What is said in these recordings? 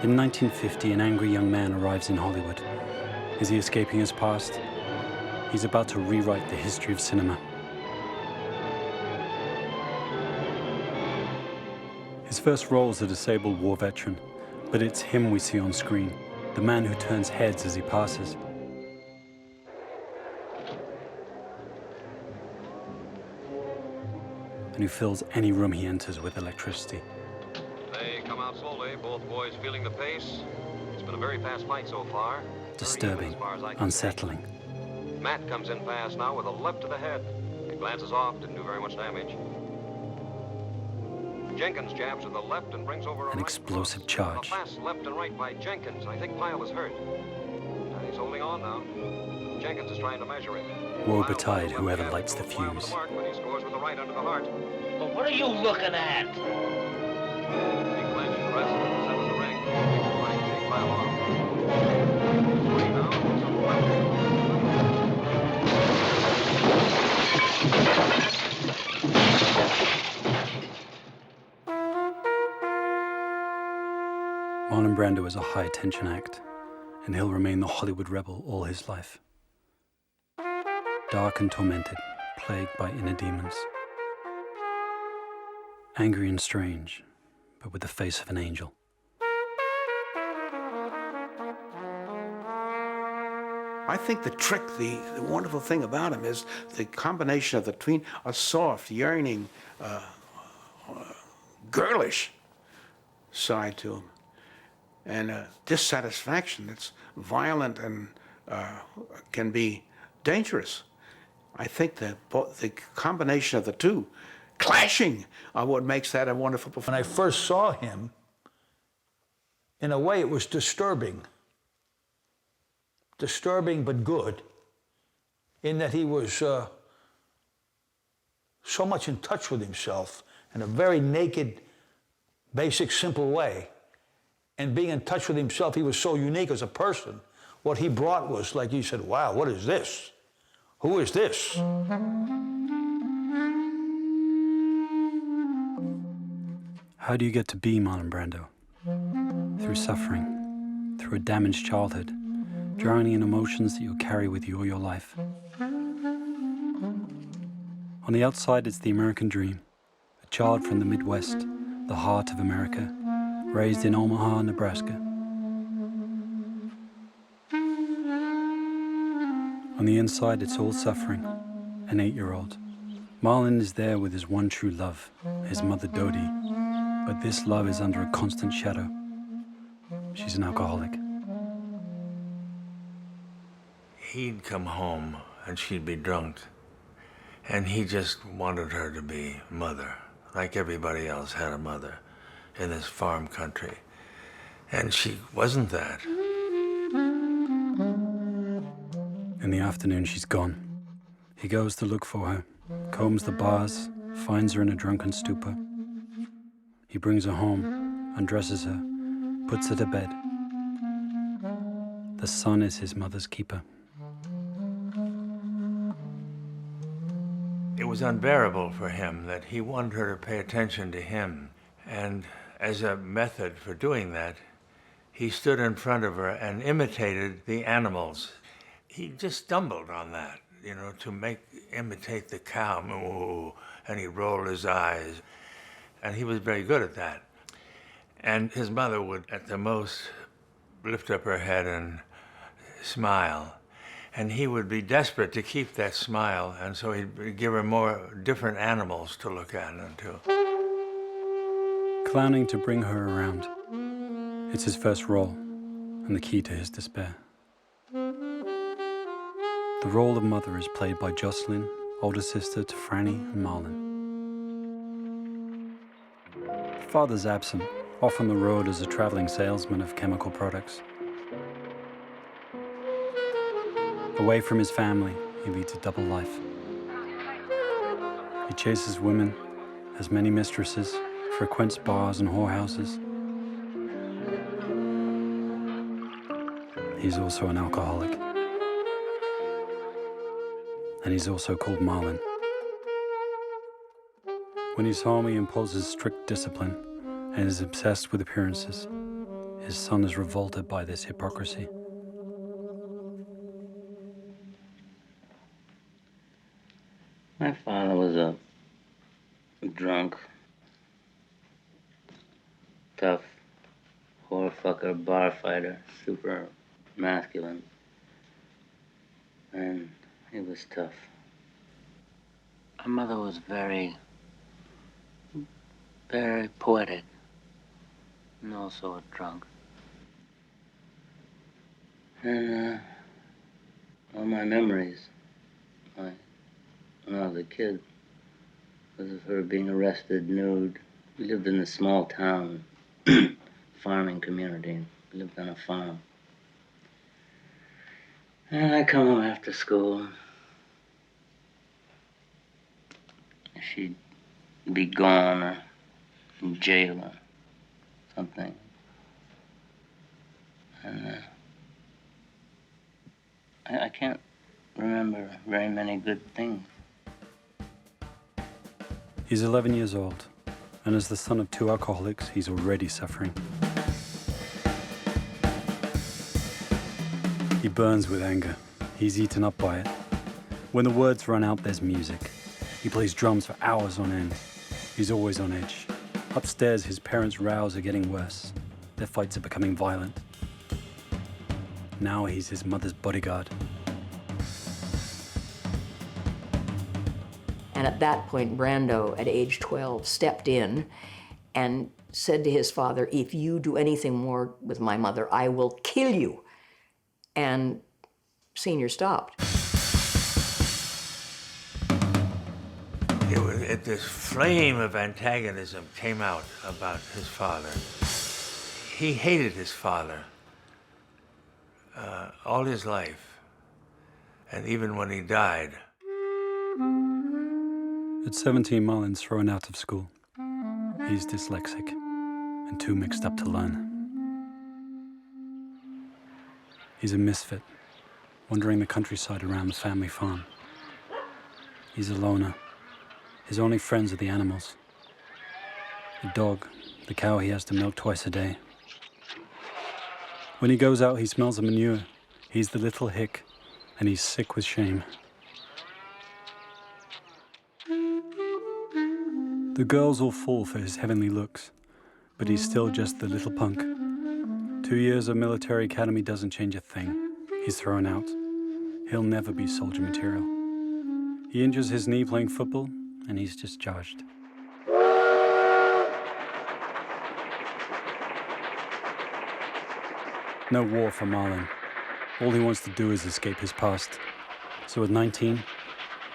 In 1950, an angry young man arrives in Hollywood. Is he escaping his past? He's about to rewrite the history of cinema. His first role is a disabled war veteran, but it's him we see on screen, the man who turns heads as he passes. And who fills any room he enters with electricity. They come out slowly, both boys feeling the pace. It's been a very fast fight so far. Disturbing, unsettling. Matt comes in fast now with a left to the head. He glances off, didn't do very much damage. Jenkins jabs to the left and brings over an explosive charge. A fast left and right by Jenkins. I think Pyle is hurt. And he's holding on now. Jenkins is trying to measure it. Woe betide whoever lights the fuse. When he scores with the right under the heart. But what are you looking at? He clenched, wrestled, and set in the ring. Jenkins trying to shake Pyle off. Three now, some punching. Marlon Brando is a high-tension act, and he'll remain the Hollywood rebel all his life. Dark and tormented, plagued by inner demons. Angry and strange, but with the face of an angel. I think the trick, the wonderful thing about him is the combination between a soft, yearning, girlish side to him, and a dissatisfaction that's violent and can be dangerous. I think that the combination of the two, clashing, are what makes that a wonderful performance. When I first saw him, in a way it was disturbing. Disturbing but good, in that he was so much in touch with himself in a very naked, basic, simple way. And being in touch with himself, he was so unique as a person. What he brought was, like you said, wow, what is this? Who is this? How do you get to be Marlon Brando? Through suffering, through a damaged childhood, drowning in emotions that you'll carry with you all your life. On the outside, it's the American dream, a child from the Midwest, the heart of America, raised in Omaha, Nebraska. On the inside, it's all suffering, an 8-year-old. Marlon is there with his one true love, his mother Dodie, but this love is under a constant shadow. She's an alcoholic. He'd come home and she'd be drunk, and he just wanted her to be mother, like everybody else had a mother in this farm country. And she wasn't that. In the afternoon, she's gone. He goes to look for her, combs the bars, finds her in a drunken stupor. He brings her home, undresses her, puts her to bed. The son is his mother's keeper. It was unbearable for him that he wanted her to pay attention to him. And as a method for doing that, he stood in front of her and imitated the animals. He just stumbled on that, you know, to imitate the cow, moo, and he rolled his eyes. And he was very good at that. And his mother would, at the most, lift up her head and smile. And he would be desperate to keep that smile, and so he'd give her more different animals to look at and to. Clowning to bring her around. It's his first role, and the key to his despair. The role of mother is played by Jocelyn, older sister to Franny and Marlon. Father's absent, off on the road as a traveling salesman of chemical products. Away from his family, he leads a double life. He chases women, has many mistresses, frequents bars and whorehouses. He's also an alcoholic. And he's also called Marlon. When he's home, he imposes strict discipline and is obsessed with appearances. His son is revolted by this hypocrisy. My father was a drunk, tough, whore fucker, bar fighter, super masculine. And he was tough. My mother was very poetic, and also a drunk. And all my memories, when I was a kid, was of her being arrested nude. We lived in a small town, farming community. We lived on a farm. And I'd come home after school. She'd be gone or in jail or something. And I can't remember very many good things. He's 11 years old, and as the son of 2 alcoholics, he's already suffering. He burns with anger. He's eaten up by it. When the words run out, there's music. He plays drums for hours on end. He's always on edge. Upstairs, his parents' rows are getting worse. Their fights are becoming violent. Now he's his mother's bodyguard. And at that point, Brando, at age 12, stepped in and said to his father, "If you do anything more with my mother, I will kill you." And Senior stopped. This flame of antagonism came out about his father. He hated his father all his life, and even when he died. At 17, Marlon's thrown out of school. He's dyslexic and too mixed up to learn. He's a misfit, wandering the countryside around the family farm. He's a loner. His only friends are the animals. The dog, the cow he has to milk twice a day. When he goes out, he smells of manure. He's the little hick, and he's sick with shame. The girls all fall for his heavenly looks, but he's still just the little punk. 2 years of military academy doesn't change a thing. He's thrown out. He'll never be soldier material. He injures his knee playing football, and he's discharged. No war for Marlon. All he wants to do is escape his past. So at 19,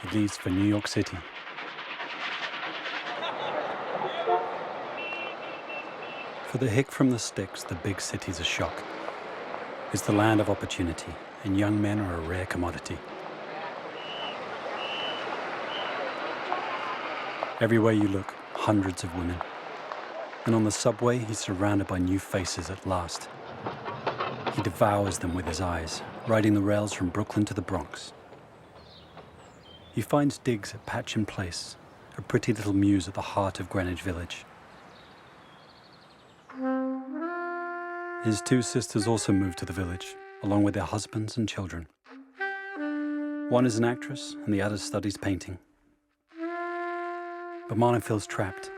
he leaves for New York City. For the hick from the sticks, the big city's a shock. It's the land of opportunity, and young men are a rare commodity. Everywhere you look, hundreds of women. And on the subway, he's surrounded by new faces at last. He devours them with his eyes, riding the rails from Brooklyn to the Bronx. He finds digs at Patchen Place, a pretty little mews at the heart of Greenwich Village. His 2 sisters also moved to the village, along with their husbands and children. One is an actress, and the other studies painting. But Marlon feels trapped.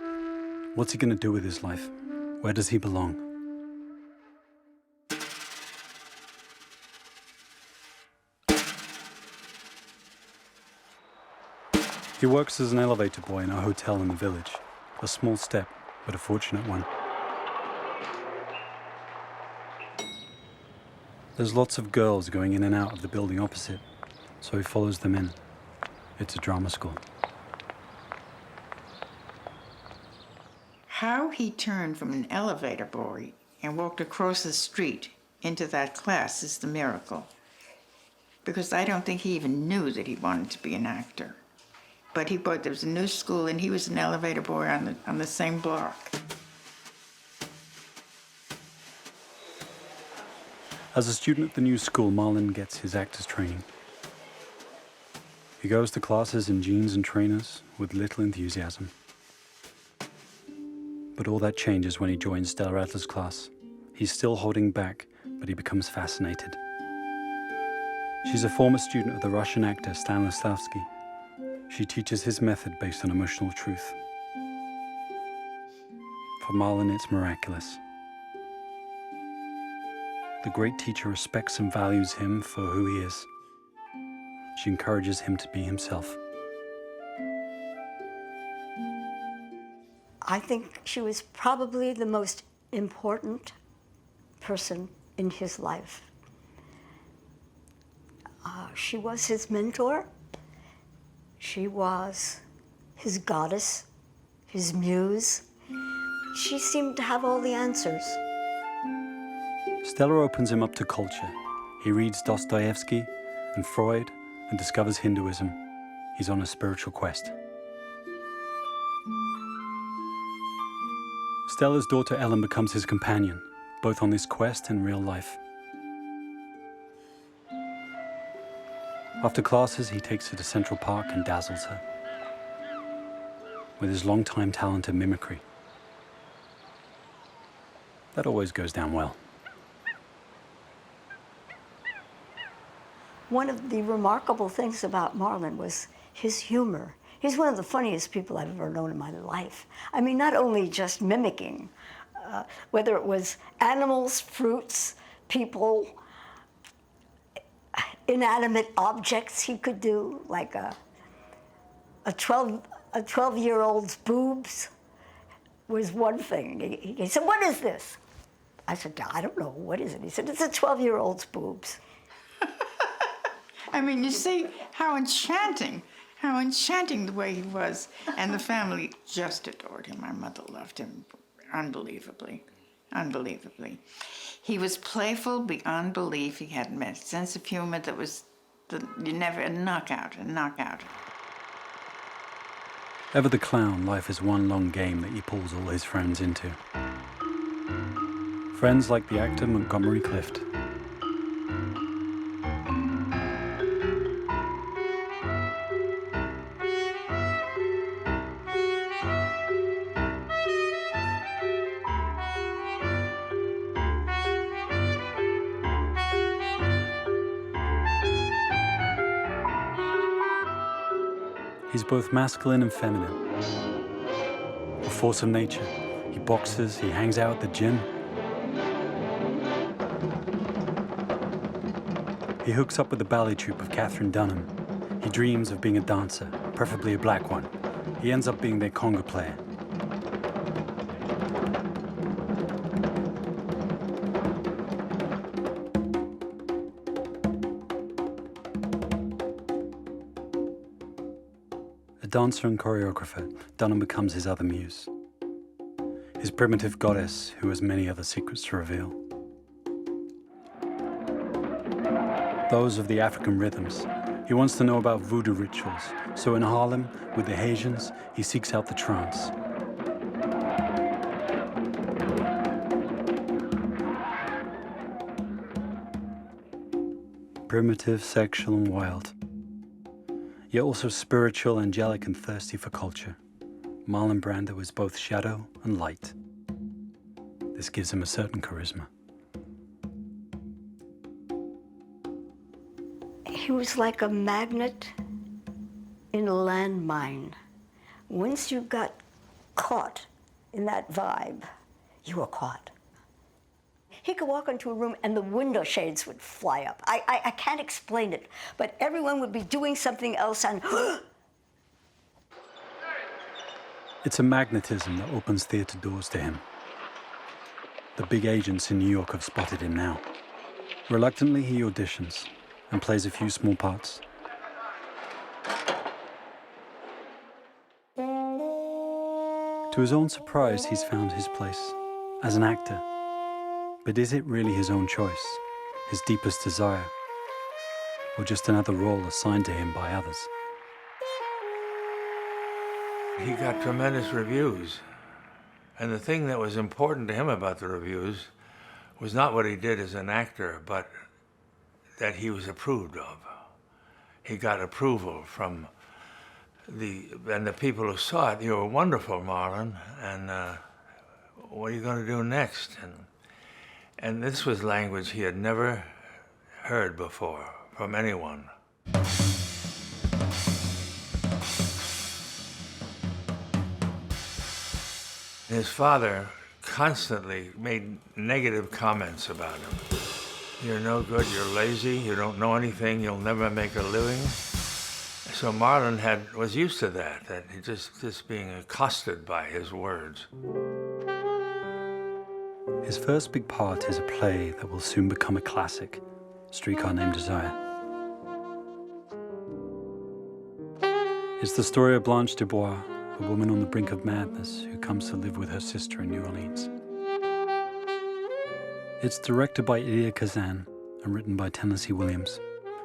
What's he going to do with his life? Where does he belong? He works as an elevator boy in a hotel in the village. A small step, but a fortunate one. There's lots of girls going in and out of the building opposite, so he follows them in. It's a drama school. How he turned from an elevator boy and walked across the street into that class is the miracle. Because I don't think he even knew that he wanted to be an actor. But there was a new school and he was an elevator boy on the same block. As a student at the new school, Marlon gets his actor's training. He goes to classes in jeans and trainers with little enthusiasm. But all that changes when he joins Stella Adler's class. He's still holding back, but he becomes fascinated. She's a former student of the Russian actor Stanislavski. She teaches his method based on emotional truth. For Marlon, it's miraculous. The great teacher respects and values him for who he is. She encourages him to be himself. I think she was probably the most important person in his life. She was his mentor. She was his goddess, his muse. She seemed to have all the answers. Stella opens him up to culture. He reads Dostoevsky and Freud and discovers Hinduism. He's on a spiritual quest. Stella's daughter Ellen becomes his companion, both on this quest and real life. After classes, he takes her to Central Park and dazzles her with his long-time talent of mimicry. That always goes down well. One of the remarkable things about Marlon was his humor. He's one of the funniest people I've ever known in my life. I mean, not only just mimicking, whether it was animals, fruits, people, inanimate objects he could do, like a 12-year-old's boobs was one thing. He said, "What is this?" I said, "I don't know, what is it?" He said, "It's a 12-year-old's boobs." I mean, you see how enchanting the way he was. And the family just adored him. My mother loved him unbelievably. He was playful beyond belief. He had a sense of humor that was a knockout. Ever the clown, life is one long game that he pulls all his friends into. Friends like the actor Montgomery Clift. He's both masculine and feminine. A force of nature. He boxes, he hangs out at the gym. He hooks up with the ballet troupe of Catherine Dunham. He dreams of being a dancer, preferably a black one. He ends up being their conga player. A dancer and choreographer, Dunham becomes his other muse. His primitive goddess, who has many other secrets to reveal. Those of the African rhythms. He wants to know about voodoo rituals, so in Harlem, with the Haitians, he seeks out the trance. Primitive, sexual, and wild. Yet also spiritual, angelic, and thirsty for culture. Marlon Brando is both shadow and light. This gives him a certain charisma. He was like a magnet in a landmine. Once you got caught in that vibe, you were caught. He could walk into a room and the window shades would fly up. I can't explain it, but everyone would be doing something else and It's a magnetism that opens theater doors to him. The big agents in New York have spotted him now. Reluctantly, he auditions and plays a few small parts. To his own surprise, he's found his place as an actor. But is it really his own choice, his deepest desire, or just another role assigned to him by others? He got tremendous reviews. And the thing that was important to him about the reviews was not what he did as an actor, but that he was approved of. He got approval from the people who saw it. "You were wonderful, Marlon, and what are you going to do next?" And this was language he had never heard before from anyone. His father constantly made negative comments about him. You're no good, you're lazy, you don't know anything, you'll never make a living. So Marlon was used to that he just being accosted by his words. His first big part is a play that will soon become a classic, A Streetcar Named Desire. It's the story of Blanche Dubois, a woman on the brink of madness who comes to live with her sister in New Orleans. It's directed by Elia Kazan and written by Tennessee Williams,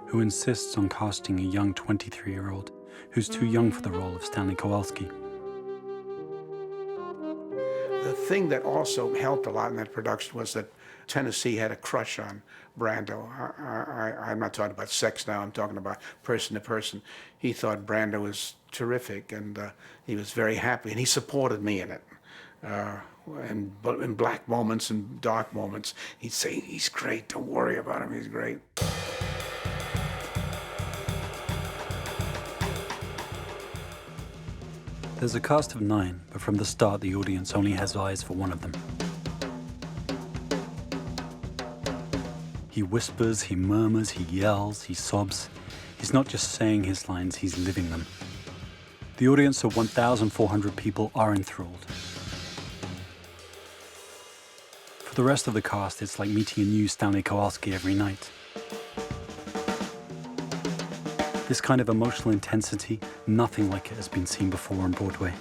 who insists on casting a young 23-year-old who's too young for the role of Stanley Kowalski. The thing that also helped a lot in that production was that Tennessee had a crush on Brando. I'm not talking about sex now, I'm talking about person to person. He thought Brando was terrific, and he was very happy, and he supported me in it. In black moments and dark moments, he'd say, he's great, don't worry about him, he's great. There's a cast of 9, but from the start the audience only has eyes for one of them. He whispers, he murmurs, he yells, he sobs. He's not just saying his lines, he's living them. The audience of 1,400 people are enthralled. For the rest of the cast, it's like meeting a new Stanley Kowalski every night. This kind of emotional intensity, nothing like it has been seen before on Broadway.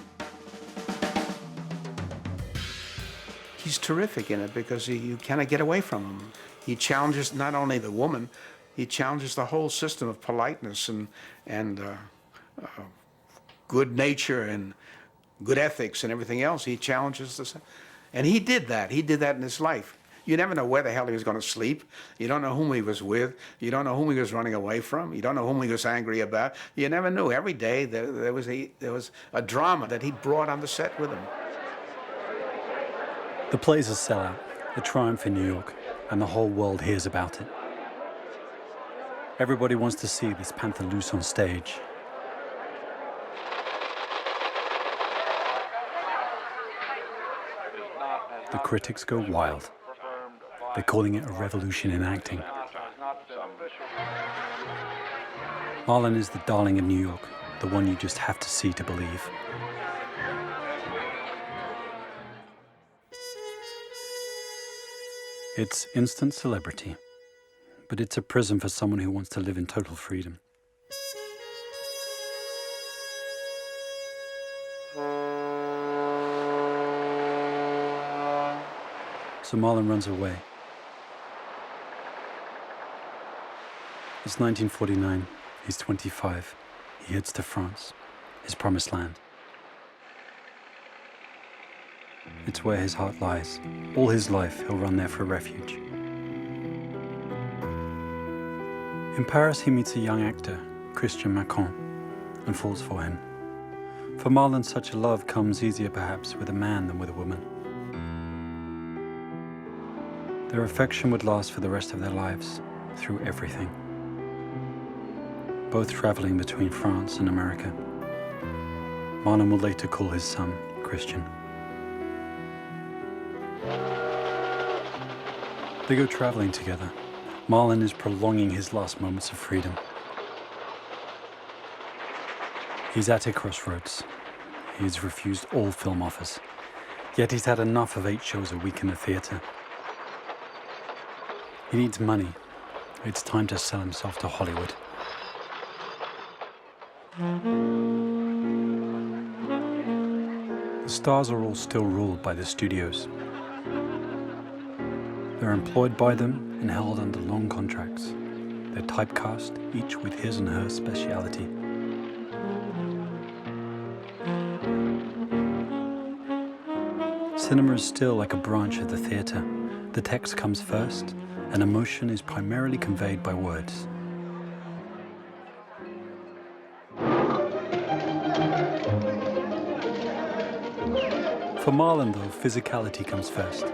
He's terrific in it because you cannot get away from him. He challenges not only the woman, he challenges the whole system of politeness and good nature and good ethics and everything else. He challenges this. And he did that. He did that in his life. You never know where the hell he was going to sleep. You don't know whom he was with. You don't know whom he was running away from. You don't know whom he was angry about. You never knew. Every day there was a drama that he brought on the set with him. The play's a sellout, a triumph in New York, and the whole world hears about it. Everybody wants to see this panther loose on stage. The critics go wild. They're calling it a revolution in acting. Marlon is the darling of New York, the one you just have to see to believe. It's instant celebrity, but it's a prison for someone who wants to live in total freedom. So Marlon runs away. It's 1949, he's 25. He heads to France, his promised land. It's where his heart lies. All his life, he'll run there for refuge. In Paris, he meets a young actor, Christian Macron, and falls for him. For Marlon, such a love comes easier perhaps with a man than with a woman. Their affection would last for the rest of their lives, through everything. Both traveling between France and America. Marlon will later call his son Christian. They go traveling together. Marlon is prolonging his last moments of freedom. He's at a crossroads. He has refused all film offers. Yet he's had enough of 8 shows a week in the theater. He needs money. It's time to sell himself to Hollywood. The stars are all still ruled by the studios. They're employed by them and held under long contracts. They're typecast, each with his and her speciality. Cinema is still like a branch of the theater. The text comes first, and emotion is primarily conveyed by words. For Marlon, though, physicality comes first.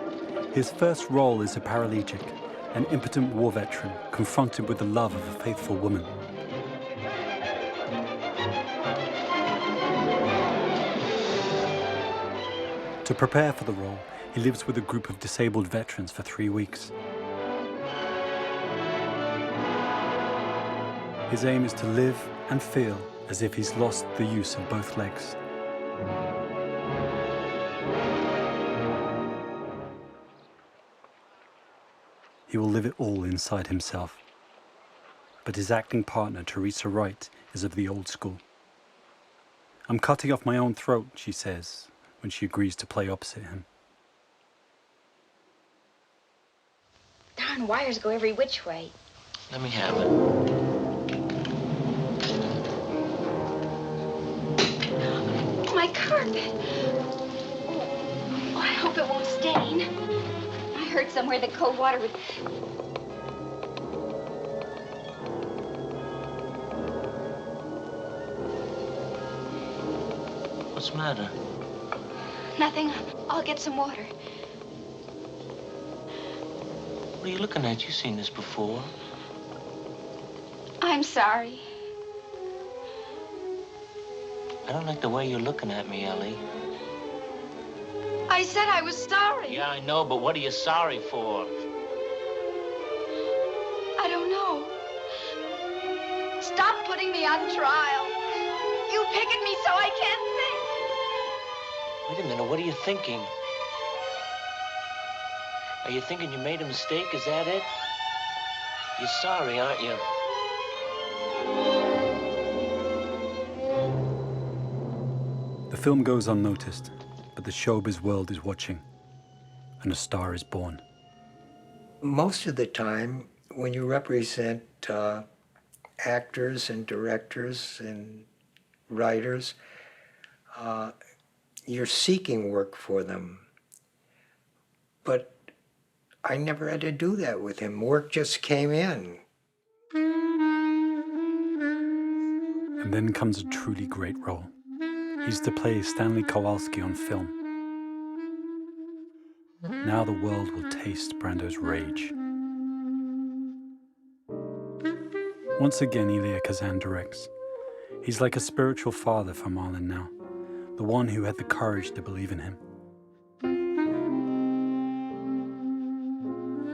His first role is a paraplegic, an impotent war veteran confronted with the love of a faithful woman. To prepare for the role, he lives with a group of disabled veterans for 3 weeks. His aim is to live and feel as if he's lost the use of both legs. He will live it all inside himself. But his acting partner, Teresa Wright, is of the old school. "I'm cutting off my own throat," she says, when she agrees to play opposite him. Darn wires go every which way. Let me have it. My carpet. Oh, I hope it won't stain. I heard somewhere that cold water would... What's the matter? Nothing. I'll get some water. What are you looking at? You've seen this before. I'm sorry. I don't like the way you're looking at me, Ellie. I said I was sorry. Yeah, I know, but what are you sorry for? I don't know. Stop putting me on trial. You picket me so I can't think. Wait a minute, what are you thinking? Are you thinking you made a mistake? Is that it? You're sorry, aren't you? The film goes unnoticed, but the showbiz world is watching, and a star is born. Most of the time, when you represent actors and directors and writers, you're seeking work for them. But I never had to do that with him. Work just came in. And then comes a truly great role. He's to play Stanley Kowalski on film. Now the world will taste Brando's rage. Once again, Elia Kazan directs. He's like a spiritual father for Marlon now, the one who had the courage to believe in him.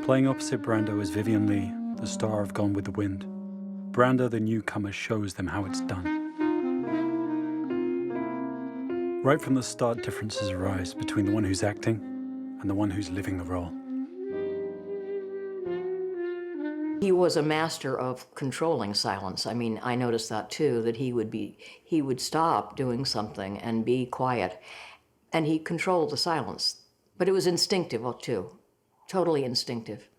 Playing opposite Brando is Vivian Lee, the star of Gone with the Wind. Brando, the newcomer, shows them how it's done. Right from the start, differences arise between the one who's acting and the one who's living the role. He was a master of controlling silence. I mean, I noticed that too, that he would stop doing something and be quiet, and he controlled the silence. But it was instinctive too, totally instinctive.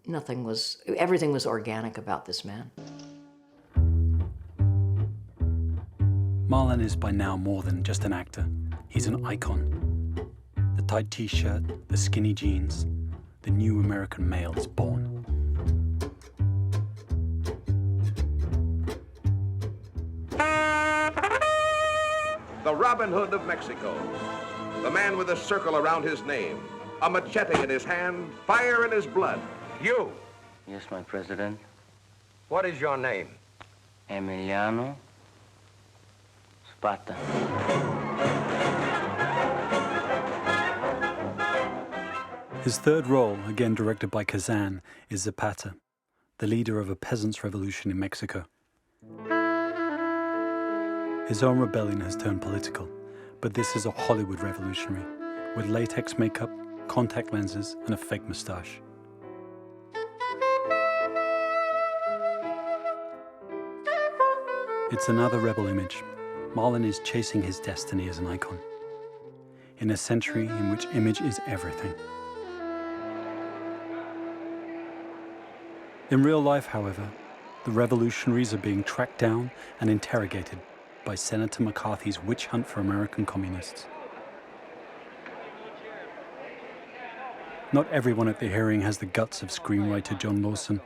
Everything was organic about this man. Marlon is by now more than just an actor. He's an icon. The tight t-shirt, the skinny jeans, the new American male is born. The Robin Hood of Mexico. The man with a circle around his name, a machete in his hand, fire in his blood. You? Yes, my president. What is your name? Emiliano Zapata. His third role, again directed by Kazan, is Zapata, the leader of a peasants' revolution in Mexico. His own rebellion has turned political, but this is a Hollywood revolutionary, with latex makeup, contact lenses, and a fake mustache. It's another rebel image. Marlon is chasing his destiny as an icon, in a century in which image is everything. In real life, however, the revolutionaries are being tracked down and interrogated by Senator McCarthy's witch hunt for American communists. Not everyone at the hearing has the guts of screenwriter John Lawson,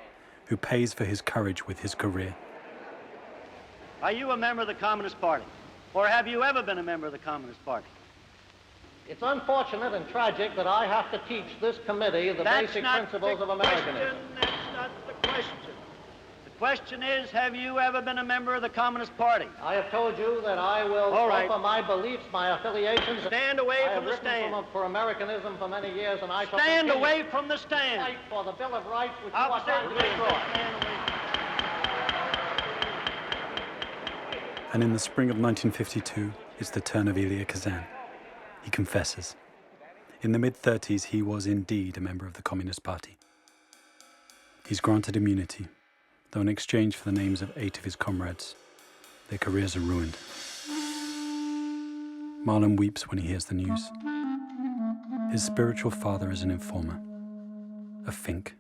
who pays for his courage with his career. Are you a member of the Communist Party? Or have you ever been a member of the Communist Party? It's unfortunate and tragic that I have to teach this committee the basic principles of Americanism. That's not the question. The question is, have you ever been a member of the Communist Party? I have told you that I will offer my beliefs, my affiliations. Stand away from the stand. I have written for Americanism for many years, and I shall stand continue away from the stand. to fight for the Bill of Rights, which you are trying to destroy. And in the spring of 1952, it's the turn of Elia Kazan. He confesses. In the mid-30s, he was indeed a member of the Communist Party. He's granted immunity, though in exchange for the names of 8 of his comrades, their careers are ruined. Marlon weeps when he hears the news. His spiritual father is an informer, a fink.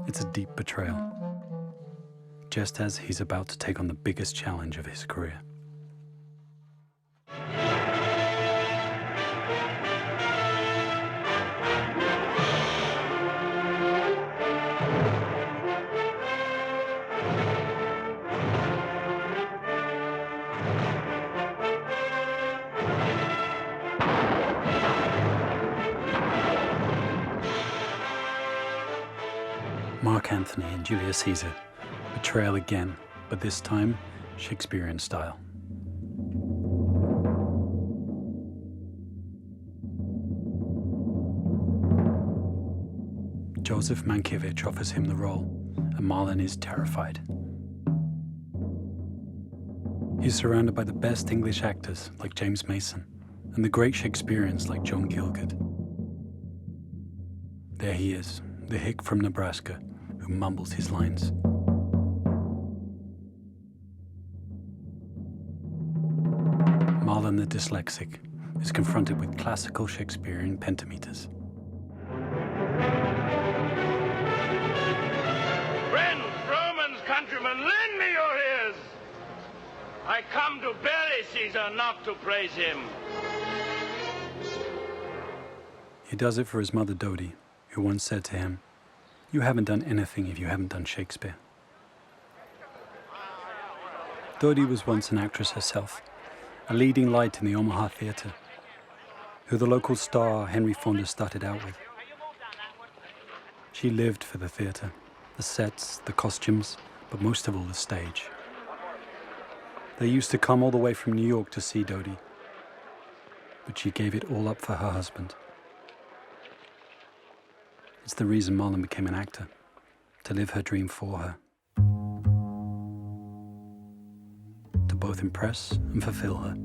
It's a deep betrayal, just as he's about to take on the biggest challenge of his career. Mark Antony and Julius Caesar. Betrayal again, but this time Shakespearean style. Joseph Mankiewicz offers him the role, and Marlon is terrified. He's surrounded by the best English actors like James Mason and the great Shakespeareans like John Gielgud. There he is, the hick from Nebraska, who mumbles his lines. Marlon the dyslexic is confronted with classical Shakespearean pentameters. Friends, Romans, countrymen, lend me your ears. I come to bury Caesar, not to praise him. He does it for his mother Dodie, who once said to him, "You haven't done anything if you haven't done Shakespeare." Dodie was once an actress herself, a leading light in the Omaha theatre, who the local star Henry Fonda started out with. She lived for the theatre, the sets, the costumes, but most of all the stage. They used to come all the way from New York to see Dodie, but she gave it all up for her husband. It's the reason Marlon became an actor, to live her dream for her, to both impress and fulfill her.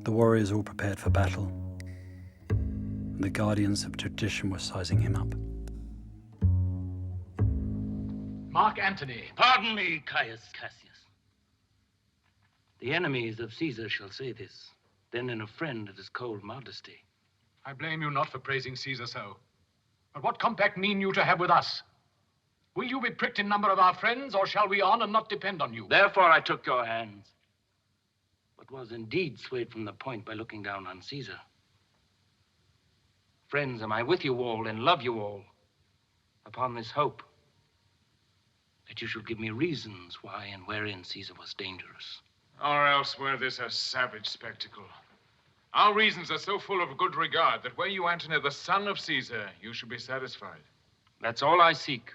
The warriors all prepared for battle, and the guardians of tradition were sizing him up. Mark Antony. Pardon me, Caius Cassius. The enemies of Caesar shall say this, then in a friend of his cold modesty. I blame you not for praising Caesar so. But what compact mean you to have with us? Will you be pricked in number of our friends, or shall we on and not depend on you? Therefore I took your hands, but was indeed swayed from the point by looking down on Caesar. Friends, am I with you all and love you all, upon this hope that you shall give me reasons why and wherein Caesar was dangerous. Or else were this a savage spectacle. Our reasons are so full of good regard that were you Antony, the son of Caesar, you should be satisfied. That's all I seek,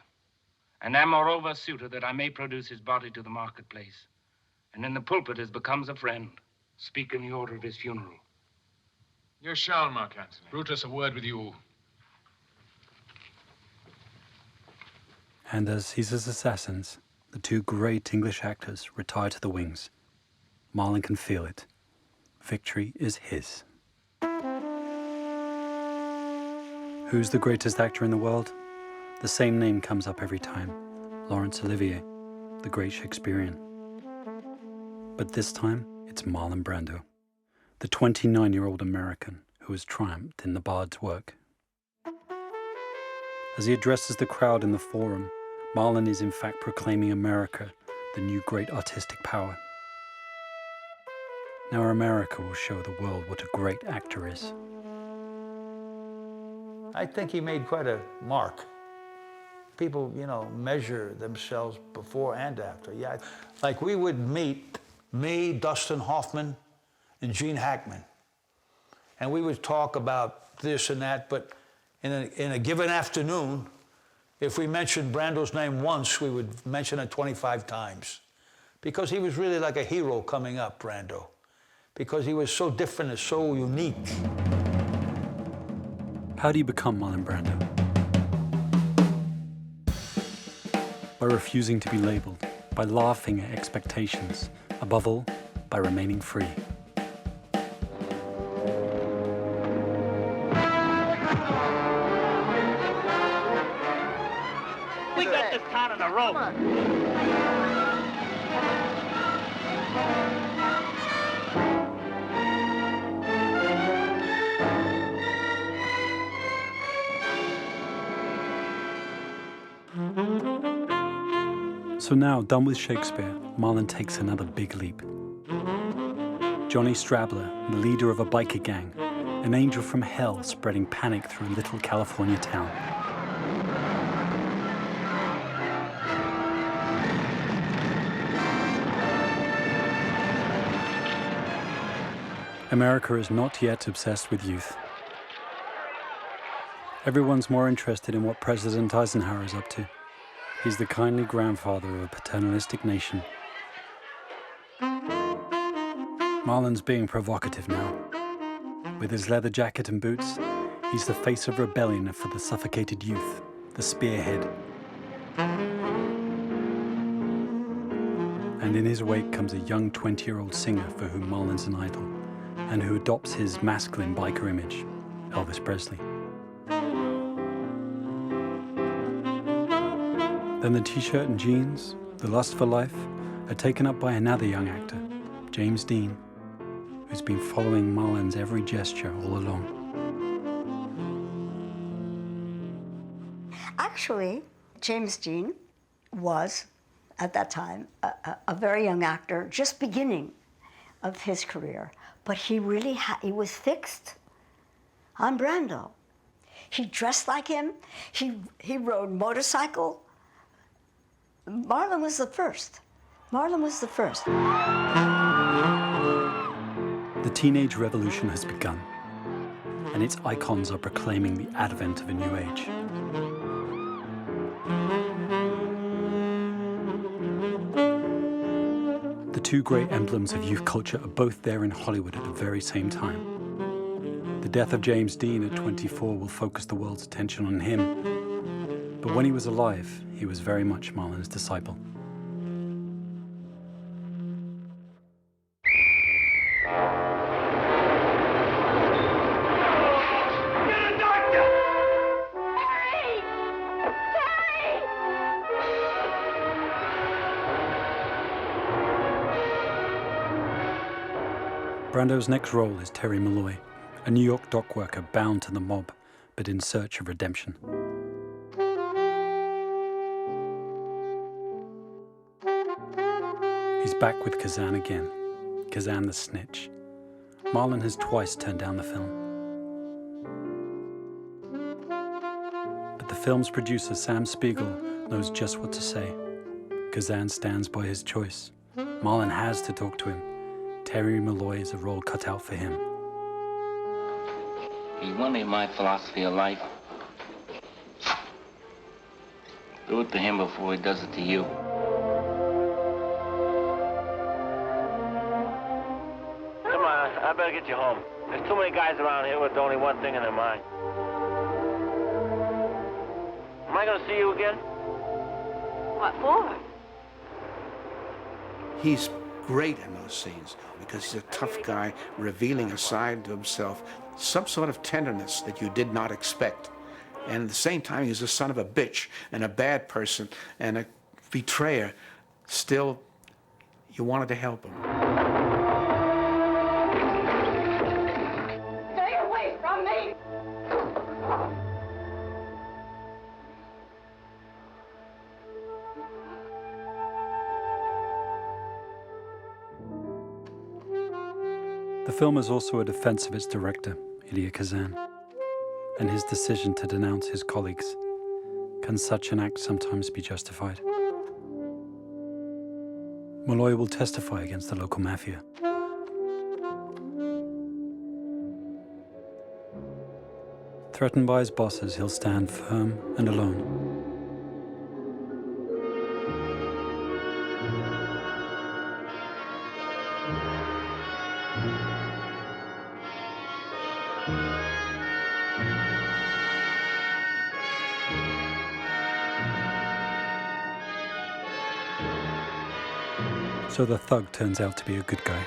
and am moreover suitor that I may produce his body to the marketplace, and in the pulpit as becomes a friend, speak in the order of his funeral. You shall, Mark Antony. Brutus, a word with you. And as Caesar's assassins, the two great English actors retire to the wings, Marlon can feel it. Victory is his. Who's the greatest actor in the world? The same name comes up every time. Laurence Olivier, the great Shakespearean. But this time, it's Marlon Brando, the 29-year-old American who has triumphed in the Bard's work. As he addresses the crowd in the forum, Marlon is in fact proclaiming America the new great artistic power. Now America will show the world what a great actor is. I think he made quite a mark people, you know, measure themselves before and after. Yeah, like we would meet, me, Dustin Hoffman, and Gene Hackman, and we would talk about this and that, but in a given afternoon, if we mentioned Brando's name once, we would mention it 25 times. Because he was really like a hero coming up, Brando. Because he was so different and so unique. How do you become Marlon Brando? By refusing to be labeled, by laughing at expectations, above all, by remaining free. We got this town on a rope. So now, done with Shakespeare, Marlon takes another big leap. Johnny Strabler, the leader of a biker gang, an angel from hell spreading panic through a little California town. America is not yet obsessed with youth. Everyone's more interested in what President Eisenhower is up to. He's the kindly grandfather of a paternalistic nation. Marlon's being provocative now. With his leather jacket and boots, he's the face of rebellion for the suffocated youth, the spearhead. And in his wake comes a young 20-year-old singer for whom Marlon's an idol, and who adopts his masculine biker image, Elvis Presley. Then the t-shirt and jeans, the lust for life, are taken up by another young actor, James Dean, who's been following Marlon's every gesture all along. Actually, James Dean was, at that time, a very young actor, just beginning of his career. But he really he was fixed on Brando. He dressed like him. He rode motorcycle. Marlon was the first. Marlon was the first. The teenage revolution has begun, and its icons are proclaiming the advent of a new age. The two great emblems of youth culture are both there in Hollywood at the very same time. The death of James Dean at 24 will focus the world's attention on him, but when he was alive, he was very much Marlon's disciple. Brando's next role is Terry Malloy, a New York dock worker bound to the mob, but in search of redemption. He's back with Kazan again, Kazan the snitch. Marlon has twice turned down the film. But the film's producer, Sam Spiegel, knows just what to say. Kazan stands by his choice. Marlon has to talk to him. Terry Malloy is a role cut out for him. You want me my philosophy of life? Do it to him before he does it to you. Come on, I better get you home. There's too many guys around here with only one thing in their mind. Am I gonna see you again? What for? He's great in those scenes because he's a tough guy revealing a side to himself, some sort of tenderness that you did not expect. And at the same time, he's a son of a bitch and a bad person and a betrayer. Still, you wanted to help him. Stay away from me! The film is also a defense of its director, Elia Kazan, and his decision to denounce his colleagues. Can such an act sometimes be justified? Malloy will testify against the local mafia. Threatened by his bosses, he'll stand firm and alone. So the thug turns out to be a good guy.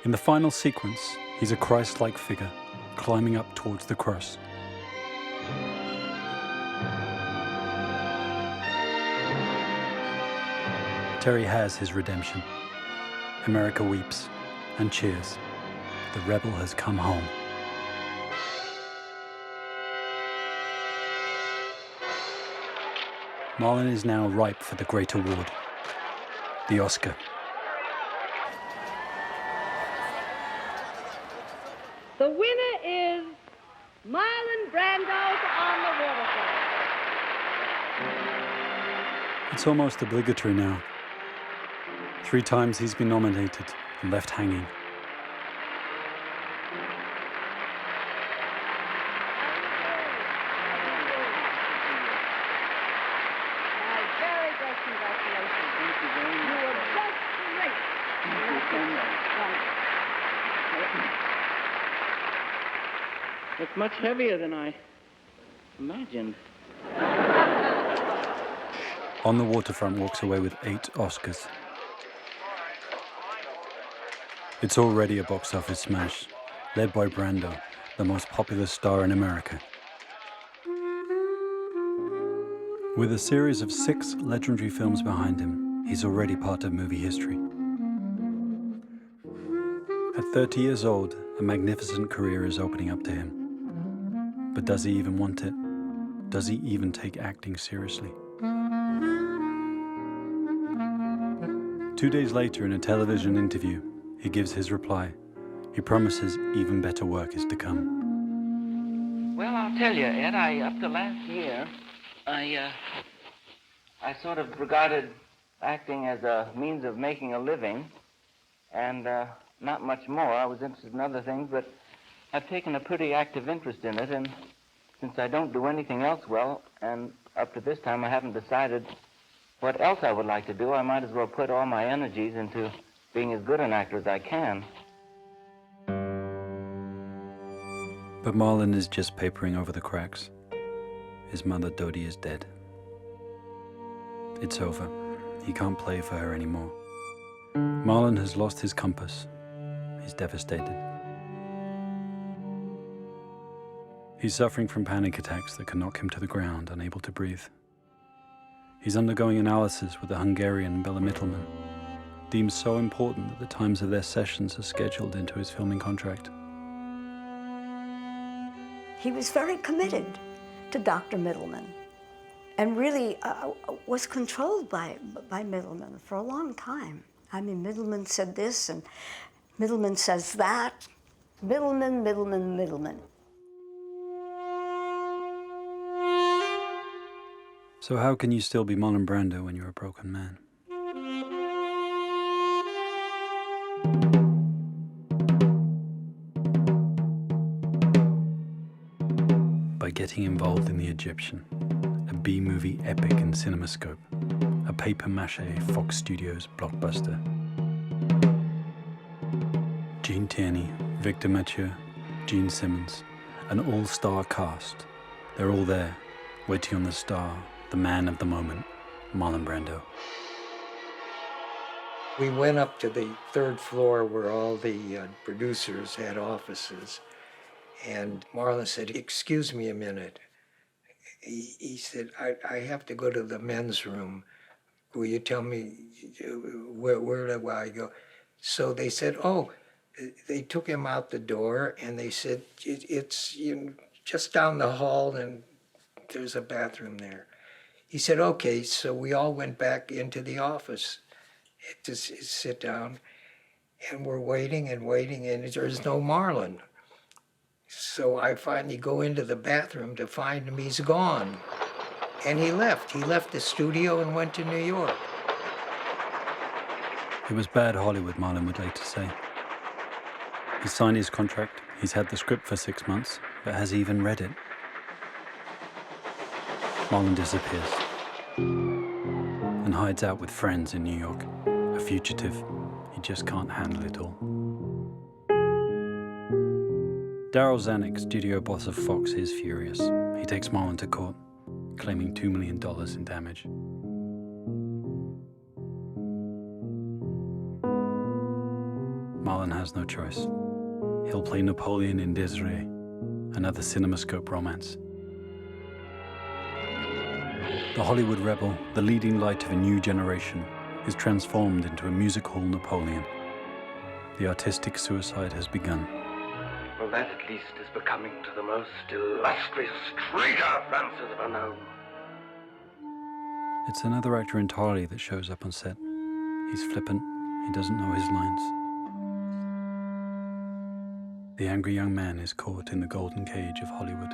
In the final sequence, he's a Christ-like figure climbing up towards the cross. Terry has his redemption. America weeps and cheers. The rebel has come home. Marlon is now ripe for the great award, the Oscar. The winner is Marlon Brando's On the Waterfront. It's almost obligatory now. 3 times he's been nominated and left hanging. It's much heavier than I imagined. On the Waterfront walks away with 8 Oscars. It's already a box office smash, led by Brando, the most popular star in America. With a series of 6 legendary films behind him, he's already part of movie history. At 30 years old, a magnificent career is opening up to him. But does he even want it? Does he even take acting seriously? 2 days later, in a television interview, he gives his reply. He promises even better work is to come. Well, I'll tell you, Ed, up to last year, I sort of regarded acting as a means of making a living, and not much more. I was interested in other things, but I've taken a pretty active interest in it, and since I don't do anything else well, and up to this time I haven't decided what else I would like to do, I might as well put all my energies into being as good an actor as I can. But Marlon is just papering over the cracks. His mother, Dodie, is dead. It's over. He can't play for her anymore. Marlon has lost his compass. He's devastated. He's suffering from panic attacks that can knock him to the ground, unable to breathe. He's undergoing analysis with the Hungarian Bela Mittelman, deemed so important that the times of their sessions are scheduled into his filming contract. He was very committed to Dr. Mittelman and really was controlled by Mittelman for a long time. I mean, Mittelman said this and Mittelman says that. Mittelman. So how can you still be Marlon Brando when you're a broken man? By getting involved in The Egyptian, a B-movie epic in CinemaScope, a papier-mâché Fox Studios blockbuster. Gene Tierney, Victor Mathieu, Gene Simmons, an all-star cast. They're all there, waiting on the star, the man of the moment, Marlon Brando. We went up to the 3rd floor where all the producers had offices, and Marlon said, "Excuse me a minute." He said, I have to go to the men's room. Will you tell me where do I go? So they said, oh, they took him out the door, and they said, it's just down the hall, and there's a bathroom there. He said, okay, so we all went back into the office to sit down, and we're waiting, and there's no Marlon. So I finally go into the bathroom to find him. He's gone. And he left. He left the studio and went to New York. It was bad Hollywood, Marlon would later say. He signed his contract, he's had the script for 6 months, but has he even read it? Marlon disappears and hides out with friends in New York, a fugitive. He just can't handle it all. Darryl Zanuck, studio boss of Fox, is furious. He takes Marlon to court, claiming $2 million in damage. Marlon has no choice. He'll play Napoleon in Desiree, another CinemaScope romance. The Hollywood rebel, the leading light of a new generation, is transformed into a music hall Napoleon. The artistic suicide has begun. Well, that at least is becoming to the most illustrious traitor France has ever known. It's another actor entirely that shows up on set. He's flippant, he doesn't know his lines. The angry young man is caught in the golden cage of Hollywood.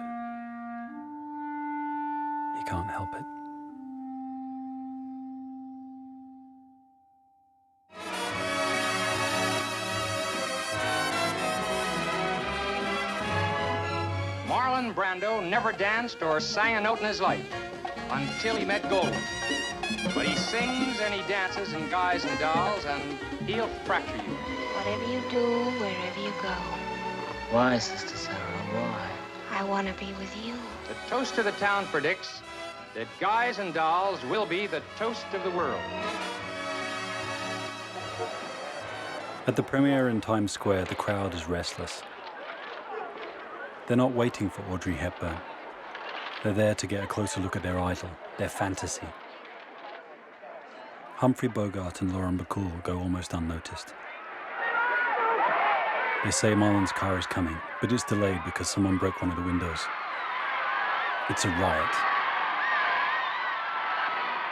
He can't help it. Marlon Brando never danced or sang a note in his life until he met Goldwyn. But he sings and he dances in Guys and Dolls, and he'll fracture you. Whatever you do, wherever you go, Why, Sister Sarah, why? I want to be with you. The toast of the town predicts that Guys and Dolls will be the toast of the world. At the premiere in Times Square, the crowd is restless. They're not waiting for Audrey Hepburn. They're there to get a closer look at their idol, their fantasy. Humphrey Bogart and Lauren Bacall go almost unnoticed. They say Marlon's car is coming, but it's delayed because someone broke one of the windows. It's a riot.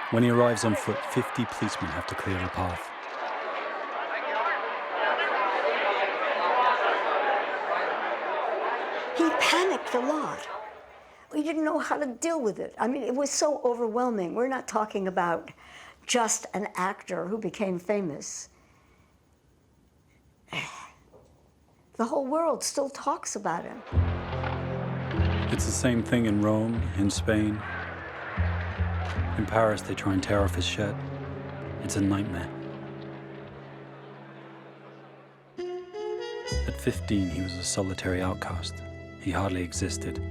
When he arrives on foot, 50 policemen have to clear a path. He panicked a lot. We didn't know how to deal with it. I mean, it was so overwhelming. We're not talking about just an actor who became famous. The whole world still talks about him. It's the same thing in Rome, in Spain. In Paris, they try and tear off his shirt. It's a nightmare. At 15, he was a solitary outcast. He hardly existed.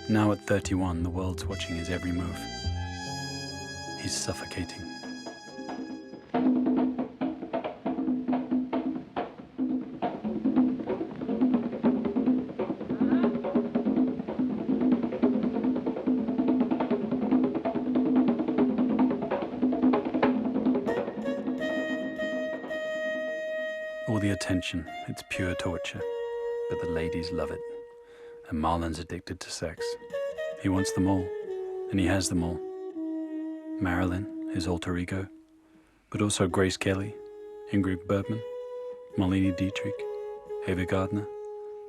Now at 31, the world's watching his every move. He's suffocating. All the attention, it's pure torture. But the ladies love it. And Marlon's addicted to sex. He wants them all, and he has them all. Marilyn, his alter ego, but also Grace Kelly, Ingrid Bergman, Marlene Dietrich, Ava Gardner,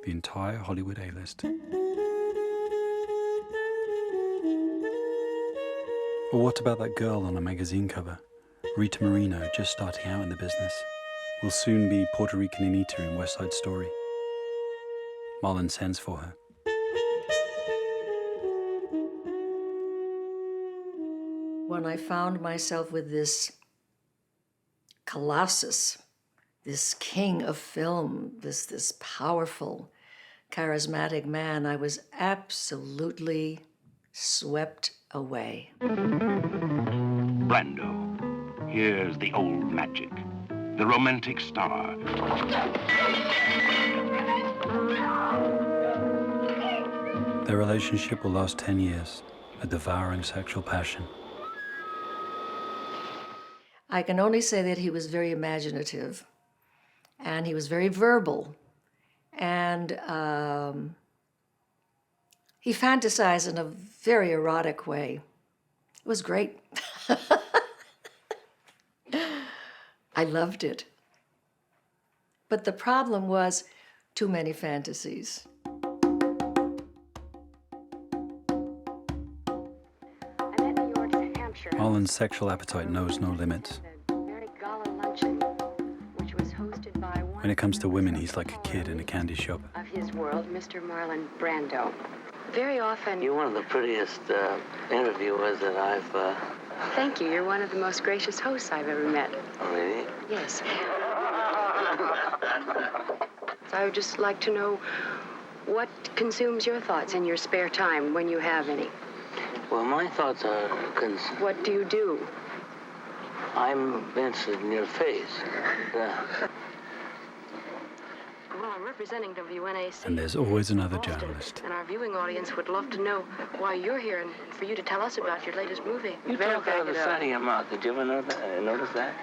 the entire Hollywood A-list. Or what about that girl on a magazine cover, Rita Moreno, just starting out in the business? Will soon be Puerto Rican Anita in West Side Story. Marlon sends for her. When I found myself with this colossus, this king of film, this powerful, charismatic man, I was absolutely swept away. Brando, here's the old magic, the romantic star. Their relationship will last 10 years, a devouring sexual passion. I can only say that he was very imaginative, and he was very verbal, and he fantasized in a very erotic way. It was great. I loved it. But the problem was too many fantasies. Marlon's sexual appetite knows no limits. When it comes to women, he's like a kid in a candy shop. Of his world, Mr. Marlon Brando. Very often... You're one of the prettiest interviewers that I've... Thank you. You're one of the most gracious hosts I've ever met. Oh, really? Yes. So I would just like to know what consumes your thoughts in your spare time, when you have any. Well, my thoughts are... What do you do? I'm interested in your face. Well, I'm representing WNAC. And there's always another journalist. And our viewing audience would love to know why you're here and for you to tell us about your latest movie. You talk out of the side of your mouth. Did you ever notice that?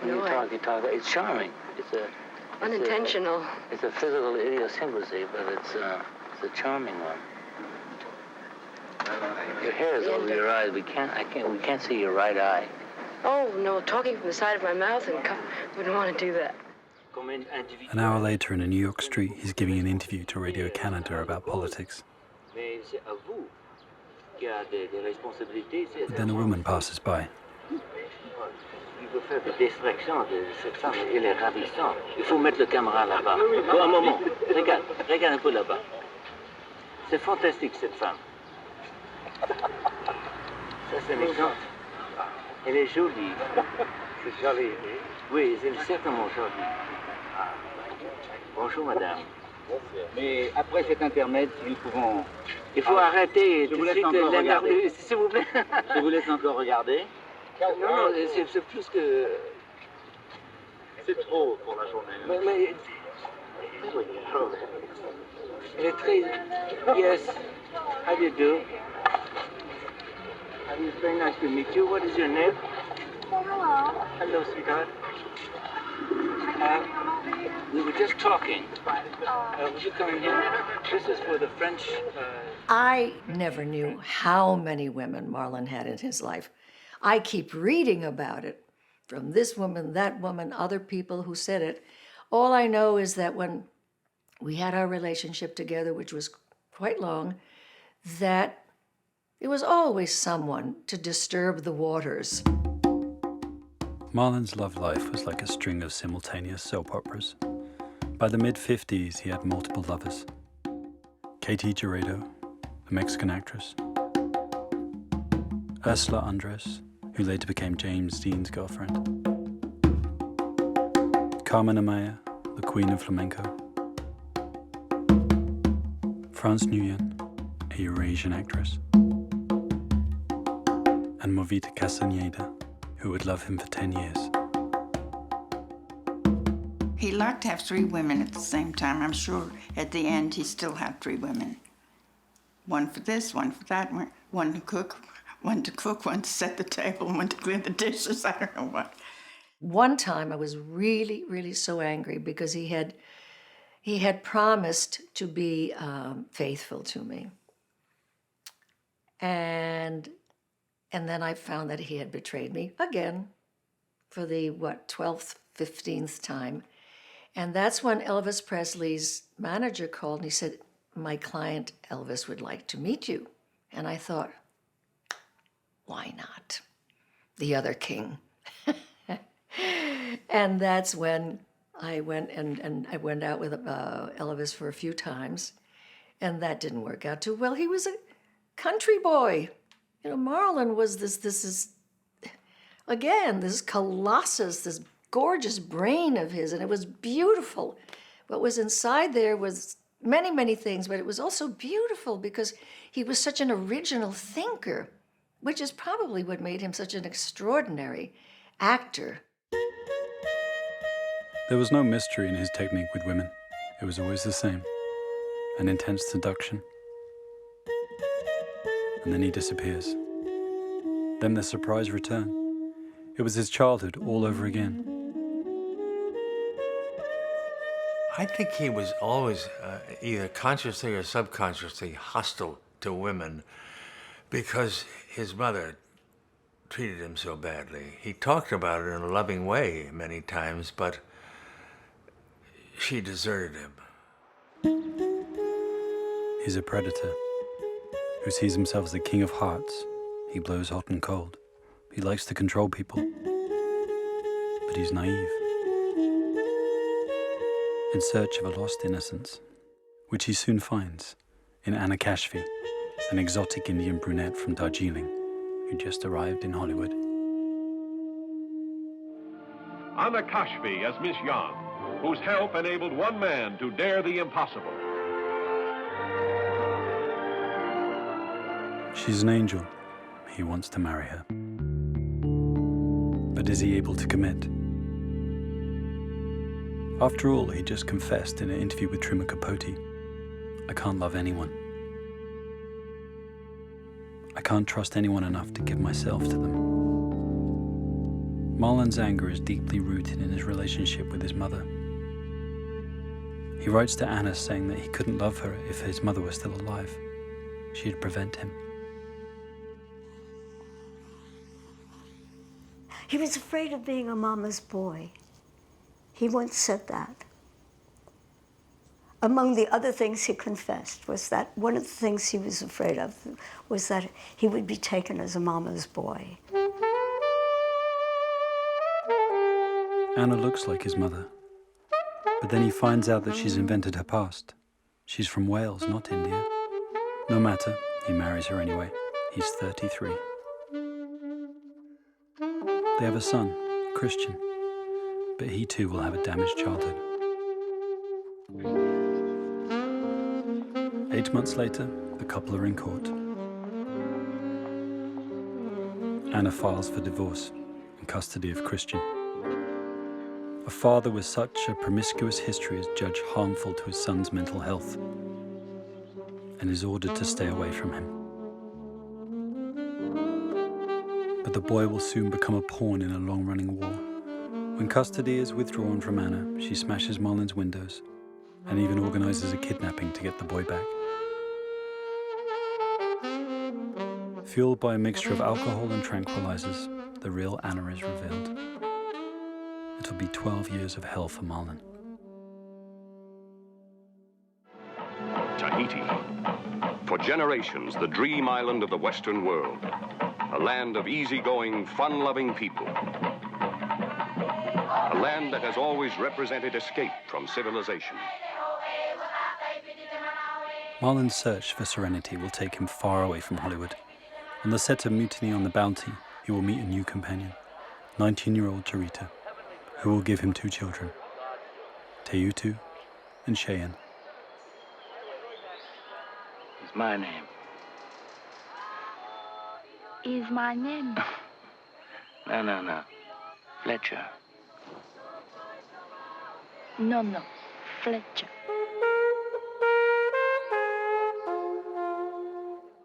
When No, you talk. It's charming. Unintentional. It's a physical idiosyncrasy, but it's a charming one. Your hair is over your eyes. We can't see your right eye. Oh, no, talking from the side of my mouth and wouldn't want to do that. An hour later in a New York street, he's giving an interview to Radio Canada about politics. But then a woman passes by. Il veut faire des distractions de cette femme. Elle est ravissante. Il faut mettre le caméra là-bas. Bon, un moment. Regarde un peu là-bas. C'est fantastique, cette femme. Ça, c'est méchant. Elle est jolie. C'est joli. Oui, elle est certainement jolie. Ah. Bonjour, madame. Mais après cet intermède, nous pouvons... Il faut arrêter tout de suite l'énergie. S'il vous plaît. Je vous laisse encore regarder. Non, c'est plus que... C'est trop pour la journée. Mais... Elle est très... Yes. How do you do? It's very nice to meet you. What is your name? Hello. Hello, sweetheart. We were just talking. Would you come in here? This is for the French... I never knew how many women Marlon had in his life. I keep reading about it from this woman, that woman, other people who said it. All I know is that when we had our relationship together, which was quite long, that it was always someone to disturb the waters. Marlon's love life was like a string of simultaneous soap operas. By the mid-50s, he had multiple lovers. Katie Gerardo, a Mexican actress. Ursula Andress, who later became James Dean's girlfriend. Carmen Amaya, the queen of flamenco. France Nguyen, a Eurasian actress. And Movita Castañeda, who would love him for 10 years. He liked to have 3 women at the same time. I'm sure at the end he still had 3 women. One for this, one for that, one to cook, one to set the table, one to clean the dishes, I don't know what. One time I was really, really so angry because he had promised to be faithful to me. And then I found that he had betrayed me again for the, 12th, 15th time. And that's when Elvis Presley's manager called and he said, my client Elvis would like to meet you. And I thought, why not? The other king. And that's when I went and I went out with Elvis for a few times. And that didn't work out too well. He was a country boy. You know, Marlon was this colossus, this gorgeous brain of his, and it was beautiful. What was inside there was many, many things, but it was also beautiful because he was such an original thinker, which is probably what made him such an extraordinary actor. There was no mystery in his technique with women. It was always the same. An intense seduction. And then he disappears. Then the surprise return. It was his childhood all over again. I think he was always either consciously or subconsciously hostile to women because his mother treated him so badly. He talked about it in a loving way many times, but she deserted him. He's a predator who sees himself as the king of hearts. He blows hot and cold, He likes to control people, but he's naive. In search of a lost innocence, which he soon finds in Anna Kashfi, an exotic Indian brunette from Darjeeling who just arrived in Hollywood. Anna Kashfi as Miss Yang, whose help enabled one man to dare the impossible. She's an angel. He wants to marry her. But is he able to commit? After all, he just confessed in an interview with Truman Capote, I can't love anyone. I can't trust anyone enough to give myself to them. Marlon's anger is deeply rooted in his relationship with his mother. He writes to Anna saying that he couldn't love her if his mother was still alive. She'd prevent him. He was afraid of being a mama's boy. He once said that. Among the other things he confessed was that one of the things he was afraid of was that he would be taken as a mama's boy. Anna looks like his mother, but then he finds out that she's invented her past. She's from Wales, not India. No matter, he marries her anyway. He's 33. They have a son, Christian, but he too will have a damaged childhood. 8 months later, the couple are in court. Anna files for divorce in custody of Christian. A father with such a promiscuous history is judged harmful to his son's mental health and is ordered to stay away from him. But the boy will soon become a pawn in a long-running war. When custody is withdrawn from Anna, she smashes Marlon's windows and even organizes a kidnapping to get the boy back. Fueled by a mixture of alcohol and tranquilizers, the real Anna is revealed. It'll be 12 years of hell for Marlon. Tahiti. For generations, the dream island of the Western world. A land of easygoing, fun-loving people. A land that has always represented escape from civilization. Marlon's search for serenity will take him far away from Hollywood. On the set of Mutiny on the Bounty, he will meet a new companion, 19-year-old Tarita, who will give him 2 children, Teutu and Cheyenne. It's my name. Is my name? No. Fletcher. No, Fletcher.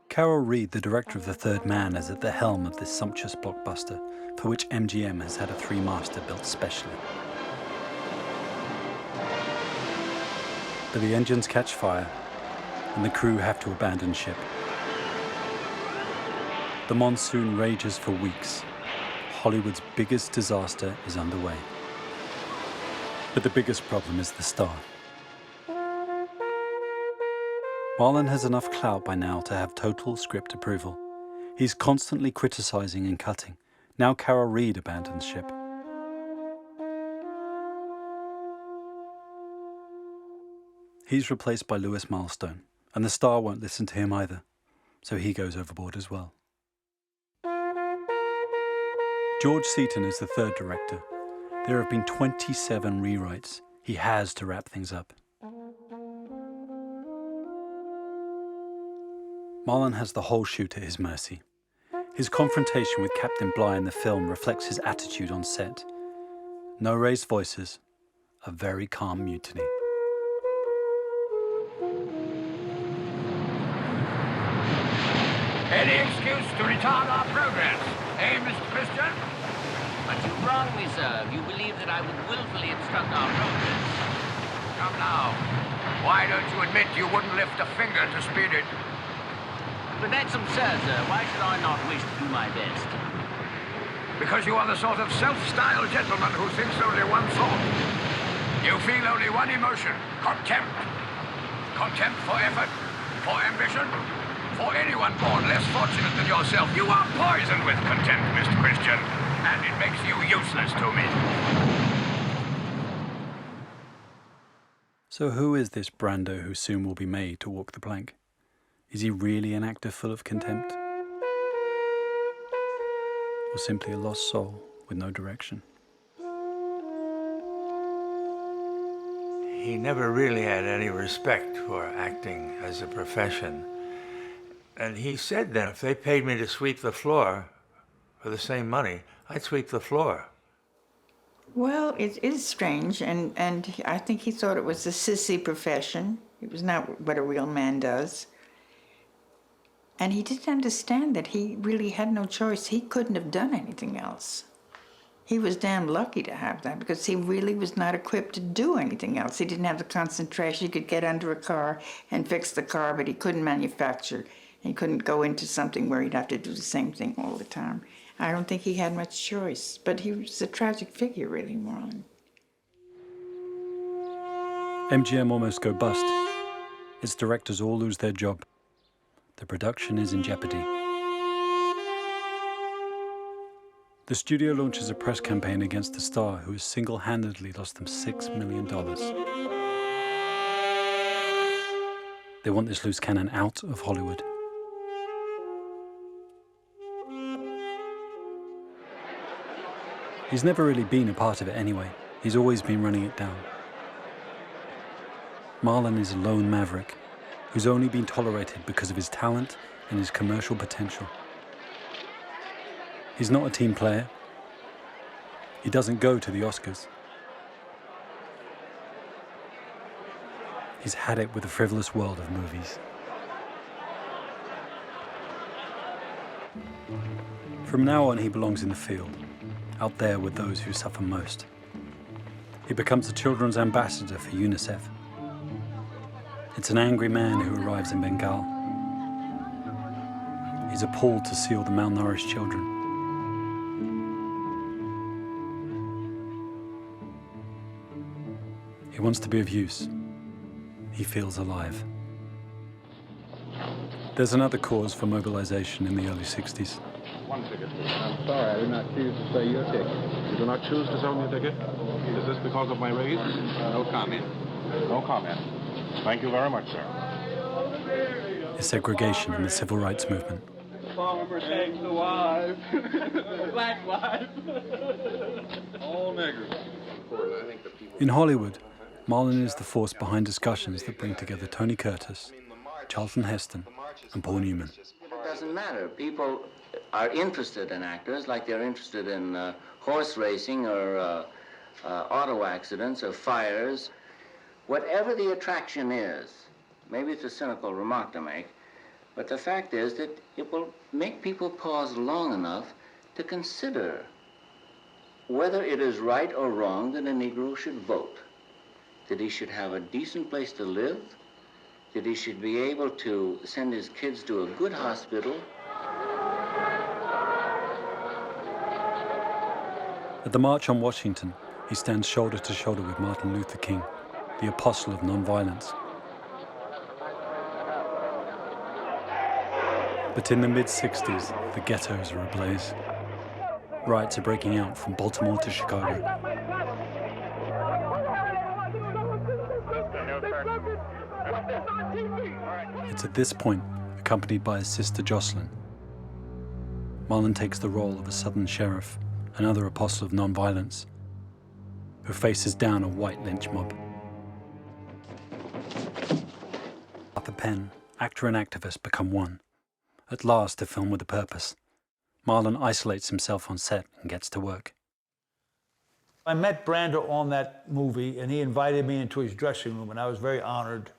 Carol Reed, the director of The Third Man, is at the helm of this sumptuous blockbuster, for which MGM has had a 3-master built specially. But the engines catch fire, and the crew have to abandon ship. The monsoon rages for weeks. Hollywood's biggest disaster is underway. But the biggest problem is the star. Marlon has enough clout by now to have total script approval. He's constantly criticizing and cutting. Now Carol Reed abandons ship. He's replaced by Lewis Milestone, and the star won't listen to him either, so he goes overboard as well. George Seaton is the third director. There have been 27 rewrites. He has to wrap things up. Marlon has the whole shoot at his mercy. His confrontation with Captain Bligh in the film reflects his attitude on set. No raised voices, a very calm mutiny. Any excuse to retard our progress, eh, Mr. Christian? But you wrong me, sir. You believe that I would willfully obstruct our progress. Come now. Why don't you admit you wouldn't lift a finger to speed it? But that's absurd, sir. Why should I not wish to do my best? Because you are the sort of self-styled gentleman who thinks only one thought. You feel only one emotion, contempt. Contempt for effort, for ambition, For anyone born less fortunate than yourself, you are poisoned with contempt, Mr. Christian, and it makes you useless to me. So who is this Brando who soon will be made to walk the plank? Is he really an actor full of contempt? Or simply a lost soul with no direction? He never really had any respect for acting as a profession. And he said then, if they paid me to sweep the floor for the same money, I'd sweep the floor. Well, it is strange, and I think he thought it was a sissy profession. It was not what a real man does. And he didn't understand that he really had no choice. He couldn't have done anything else. He was damn lucky to have that because he really was not equipped to do anything else. He didn't have the concentration. He could get under a car and fix the car, but he couldn't manufacture. He couldn't go into something where he'd have to do the same thing all the time. I don't think he had much choice, but he was a tragic figure, really, Marlon. MGM almost go bust. Its directors all lose their job. The production is in jeopardy. The studio launches a press campaign against the star who has single-handedly lost them $6 million. They want this loose cannon out of Hollywood. He's never really been a part of it anyway. He's always been running it down. Marlon is a lone maverick who's only been tolerated because of his talent and his commercial potential. He's not a team player. He doesn't go to the Oscars. He's had it with the frivolous world of movies. From now on, he belongs in the field, out there with those who suffer most. He becomes a children's ambassador for UNICEF. It's an angry man who arrives in Bengal. He's appalled to see all the malnourished children. He wants to be of use. He feels alive. There's another cause for mobilization in the early 60s. One ticket. I'm sorry, I do not choose to sell your ticket. You do not choose to sell me a ticket? Is this because of my race? No comment. No comment. Thank you very much, sir. Is segregation in the civil rights movement. Farmer takes the wife. Black wife. All niggers. In Hollywood, Marlon is the force behind discussions that bring together Tony Curtis, Charlton Heston, and Paul Newman. It doesn't matter. People are interested in actors like they're interested in horse racing or auto accidents or fires. Whatever the attraction is, maybe it's a cynical remark to make, but the fact is that it will make people pause long enough to consider whether it is right or wrong that a Negro should vote, that he should have a decent place to live, that he should be able to send his kids to a good hospital. At the March on Washington, he stands shoulder to shoulder with Martin Luther King, the apostle of nonviolence. But in the mid-60s, the ghettos are ablaze. Riots are breaking out from Baltimore to Chicago. It's at this point, accompanied by his sister Jocelyn, Marlon takes the role of a Southern sheriff, another apostle of nonviolence, who faces down a white lynch mob. Arthur Penn, actor and activist, become one. At last, a film with a purpose. Marlon isolates himself on set and gets to work. I met Brando on that movie, and he invited me into his dressing room, and I was very honored.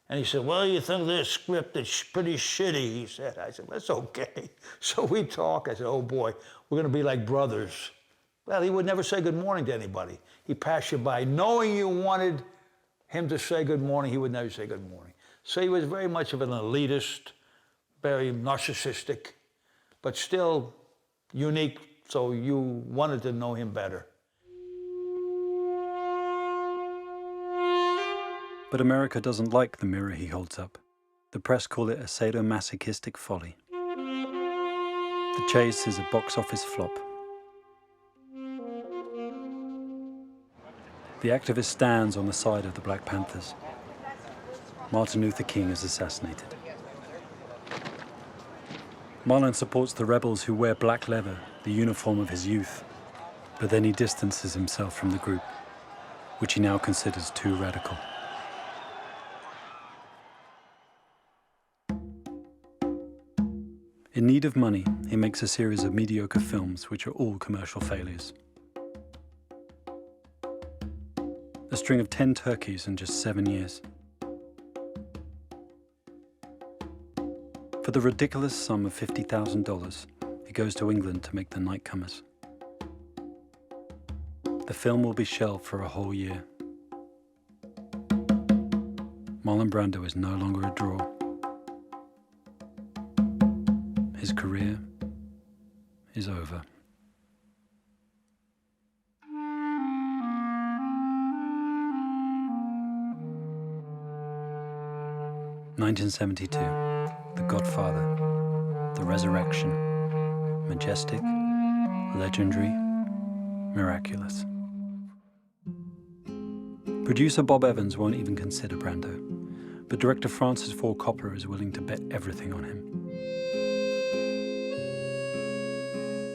And he said, well, you think this script is pretty shitty, he said. I said, that's okay. So we talk. I said, oh boy, we're going to be like brothers. Well, he would never say good morning to anybody. He'd pass you by. Knowing you wanted him to say good morning, he would never say good morning. So he was very much of an elitist, very narcissistic, but still unique, so you wanted to know him better. But America doesn't like the mirror he holds up. The press call it a sadomasochistic folly. The chase is a box office flop. The activist stands on the side of the Black Panthers. Martin Luther King is assassinated. Marlon supports the rebels who wear black leather, the uniform of his youth, but then he distances himself from the group, which he now considers too radical. In need of money, he makes a series of mediocre films which are all commercial failures. A string of 10 turkeys in just 7 years. For the ridiculous sum of $50,000, he goes to England to make The Nightcomers. The film will be shelved for a whole year. Marlon Brando is no longer a draw. His career is over. (1972), The Godfather, The Resurrection, majestic, legendary, miraculous. Producer Bob Evans won't even consider Brando, but director Francis Ford Coppola is willing to bet everything on him.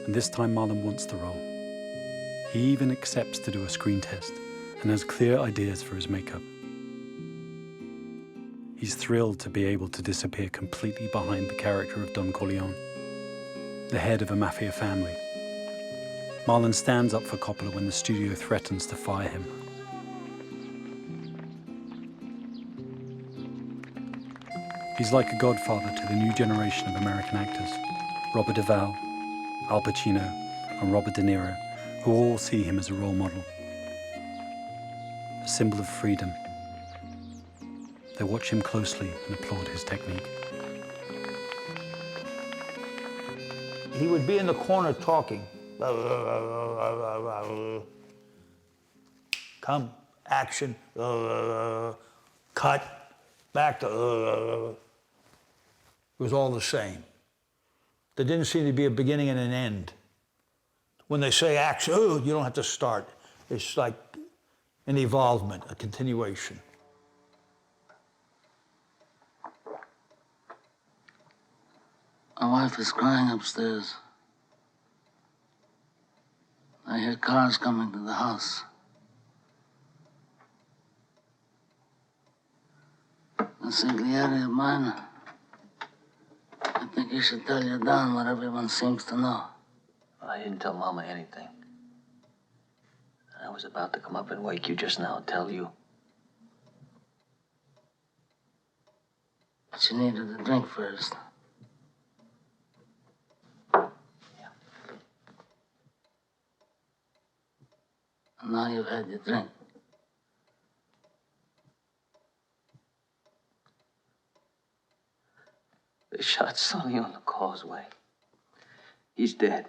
And this time Marlon wants the role. He even accepts to do a screen test and has clear ideas for his makeup. He's thrilled to be able to disappear completely behind the character of Don Corleone, the head of a mafia family. Marlon stands up for Coppola when the studio threatens to fire him. He's like a godfather to the new generation of American actors, Robert Duvall, Al Pacino, and Robert De Niro, who all see him as a role model, a symbol of freedom. They watch him closely and applaud his technique. He would be in the corner talking. Come, action, cut, back to. It was all the same. There didn't seem to be a beginning and an end. When they say action, you don't have to start. It's like an evolvement, a continuation. My wife is crying upstairs. I hear cars coming to the house. Consigliere of mine, I think you should tell your Don what everyone seems to know. I didn't tell Mama anything. I was about to come up and wake you just now and tell you. But you needed a drink first. And now you've had your drink. They shot Sonny on the causeway. He's dead.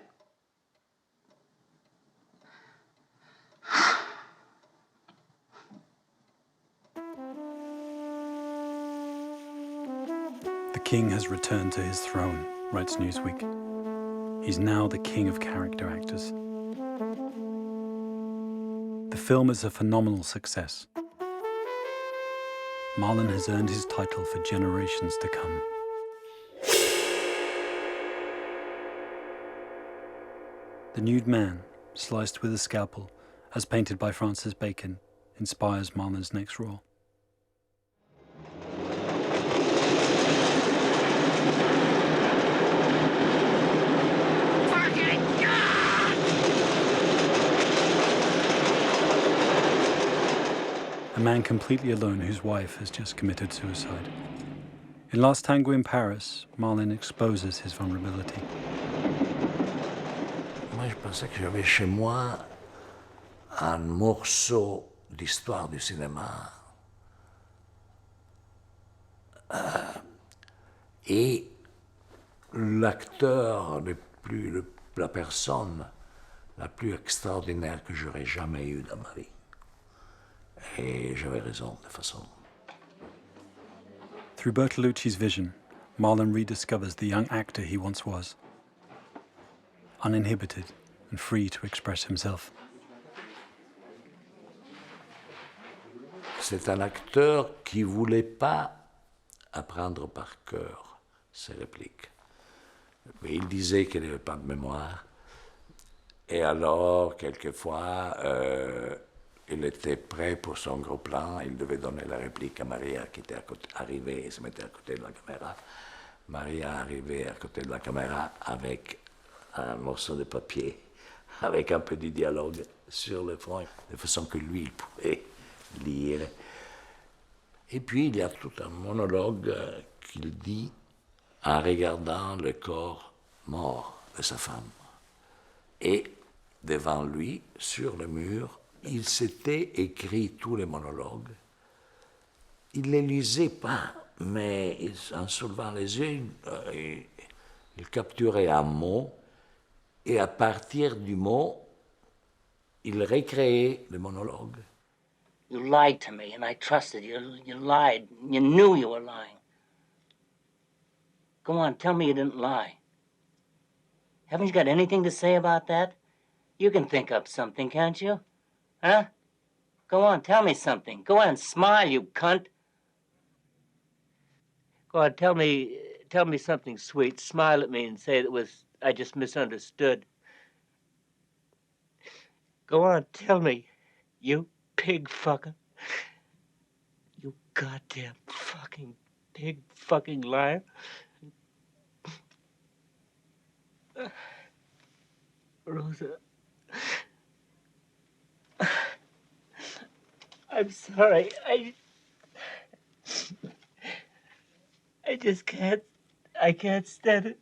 The king has returned to his throne, writes Newsweek. He's now the king of character actors. The film is a phenomenal success. Marlon has earned his title for generations to come. The nude man, sliced with a scalpel, as painted by Francis Bacon, inspires Marlon's next role. A man completely alone whose wife has just committed suicide. In Last Tango in Paris, Marlon exposes his vulnerability. Moi, je pensais que j'avais chez moi un morceau d'histoire du cinéma. Et l'acteur la personne la plus extraordinaire que j'aurais jamais eue dans ma vie. Et j'avais raison, de toute façon. Through Bertolucci's vision, Marlon rediscovers the young actor he once was, uninhibited and free to express himself. C'est un acteur qui ne voulait pas apprendre par cœur ses répliques. Mais il disait qu'il n'avait pas de mémoire. Et alors, quelquefois, il était prêt pour son gros plan. Il devait donner la réplique à Maria qui était arrivée et se mettait à côté de la caméra. Maria arrivait à côté de la caméra avec un morceau de papier, avec un peu de dialogue sur le front, de façon que lui, il pouvait lire. Et puis, il y a tout un monologue qu'il dit en regardant le corps mort de sa femme. Et devant lui, sur le mur, il s'était écrit tous les monologues. Il ne les lisait pas, mais en soulevant les yeux, il capturait un mot, et à partir du mot, il recréait le monologue. You lied to me, and I trusted you. You lied. You knew you were lying. Go on, tell me you didn't lie. Haven't you got anything to say about that? You can think up something, can't you? Huh? Go on, tell me something. Go on, smile, you cunt. Go on, tell me something sweet. Smile at me and say I just misunderstood. Go on, tell me, you pig fucker. You goddamn fucking pig fucking liar. Rosa. I'm sorry. I just can't. I can't stand it.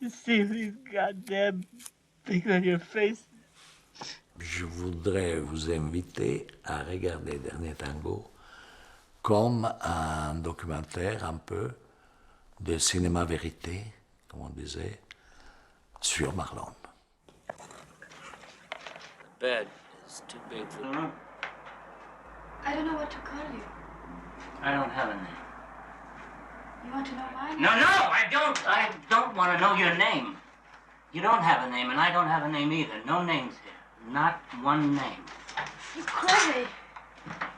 To see these goddamn things on your face. Je voudrais vous inviter à regarder Dernier Tango comme un documentaire un peu de cinéma vérité, comme on disait, sur Marlon. The bed is too big for the room. I don't know what to call you. I don't have a name. You want to know mine? No, I don't. I don't want to know your name. You don't have a name, and I don't have a name either. No names here. Not one name. You're crazy.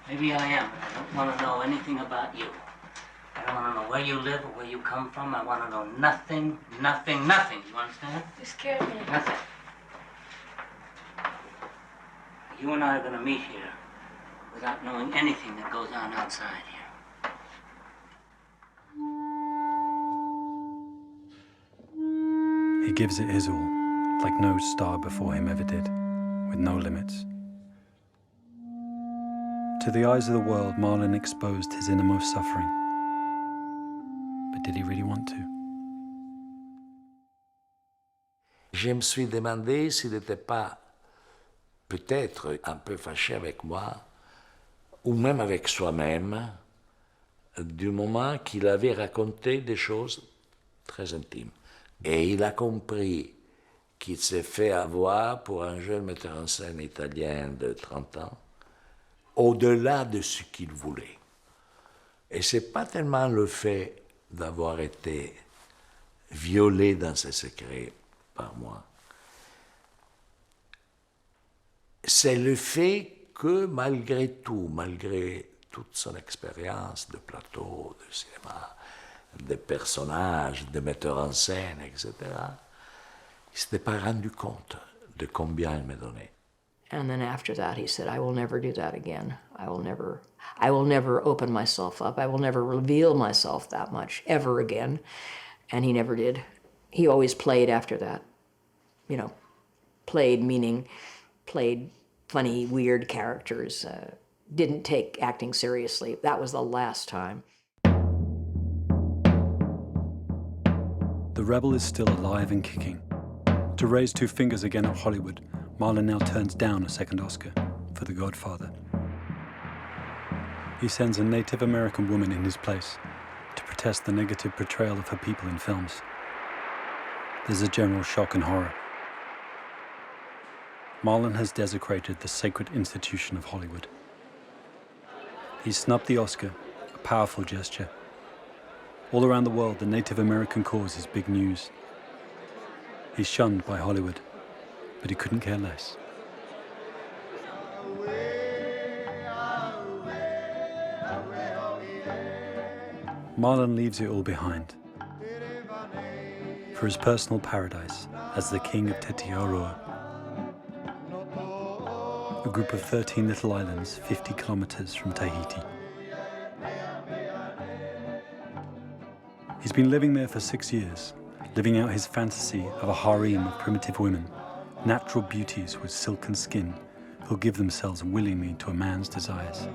Maybe I am, but I don't want to know anything about you. I don't want to know where you live or where you come from. I want to know nothing. You understand? You scared me. Nothing. You and I are going to meet here without knowing anything that goes on outside here. He gives it his all, like no star before him ever did, with no limits. To the eyes of the world, Marlon exposed his innermost suffering. But did he really want to? Je me suis demandé s'il n'était pas peut-être un peu fâché avec moi, ou même avec soi-même, du moment qu'il avait raconté des choses très intimes. Et il a compris qu'il s'est fait avoir pour un jeune metteur en scène italien de 30 ans, au-delà de ce qu'il voulait. Et ce n'est pas tellement le fait d'avoir été violé dans ses secrets par moi, c'est le fait que malgré tout, malgré toute son expérience de plateau, de cinéma, de personnages, de metteurs en scène, etc., il ne s'était pas rendu compte de combien il me donnait. And then after that, he said, I will never do that again. I will never open myself up. I will never reveal myself that much ever again. And he never did. He always played after that. You know, played meaning played funny, weird characters. Didn't take acting seriously. That was the last time. The rebel is still alive and kicking. To raise two fingers again at Hollywood, Marlon now turns down a second Oscar for The Godfather. He sends a Native American woman in his place to protest the negative portrayal of her people in films. There's a general shock and horror. Marlon has desecrated the sacred institution of Hollywood. He snubbed the Oscar, a powerful gesture, All around the world, the Native American cause is big news. He's shunned by Hollywood, but he couldn't care less. Marlon leaves it all behind for his personal paradise as the king of Aotearoa, a group of 13 little islands 50 kilometers from Tahiti. He's been living there for 6 years, living out his fantasy of a harem of primitive women, natural beauties with silken skin, who'll give themselves willingly to a man's desires.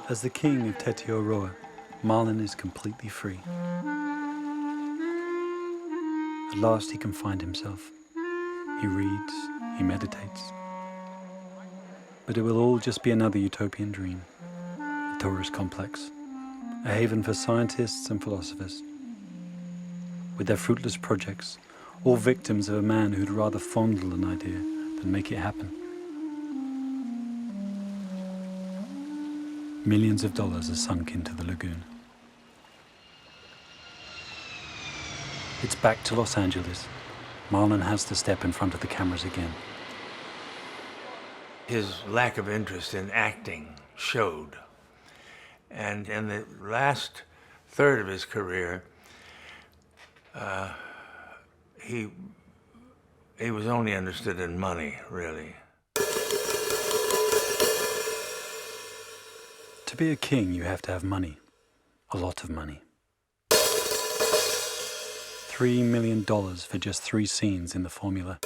As the king of Aotearoa, Marlon is completely free. At last he can find himself. He reads, he meditates. But it will all just be another utopian dream, a tourist complex, a haven for scientists and philosophers. With their fruitless projects, all victims of a man who'd rather fondle an idea than make it happen. Millions of dollars are sunk into the lagoon. It's back to Los Angeles. Marlon has to step in front of the cameras again. His lack of interest in acting showed. And in the last third of his career, he was only interested in money, really. To be a king, you have to have money. A lot of money. $3 million for just 3 scenes in the formula.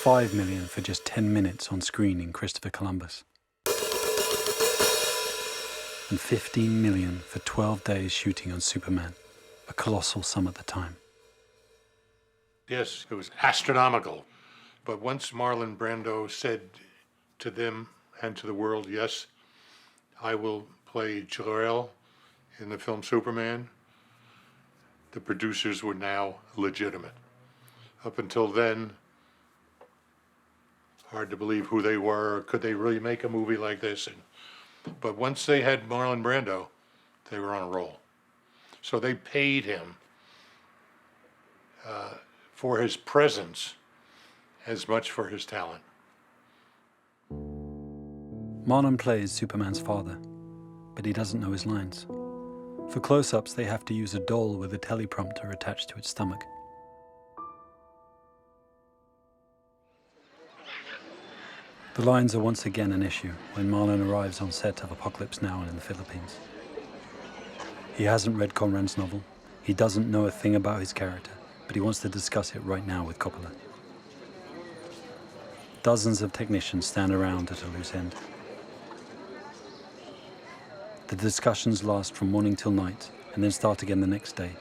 $5 million for just 10 minutes on screen in Christopher Columbus. And $15 million for 12 days shooting on Superman, a colossal sum at the time. Yes, it was astronomical. But once Marlon Brando said to them and to the world, yes, I will play Jor-El in the film Superman, the producers were now legitimate. Up until then, hard to believe who they were, or could they really make a movie like this? But once they had Marlon Brando, they were on a roll. So they paid him for his presence as much for his talent. Marlon plays Superman's father, but he doesn't know his lines. For close-ups, they have to use a doll with a teleprompter attached to its stomach. The lines are once again an issue when Marlon arrives on set of Apocalypse Now in the Philippines. He hasn't read Conran's novel, he doesn't know a thing about his character, but he wants to discuss it right now with Coppola. Dozens of technicians stand around at a loose end. The discussions last from morning till night, and then start again the next day.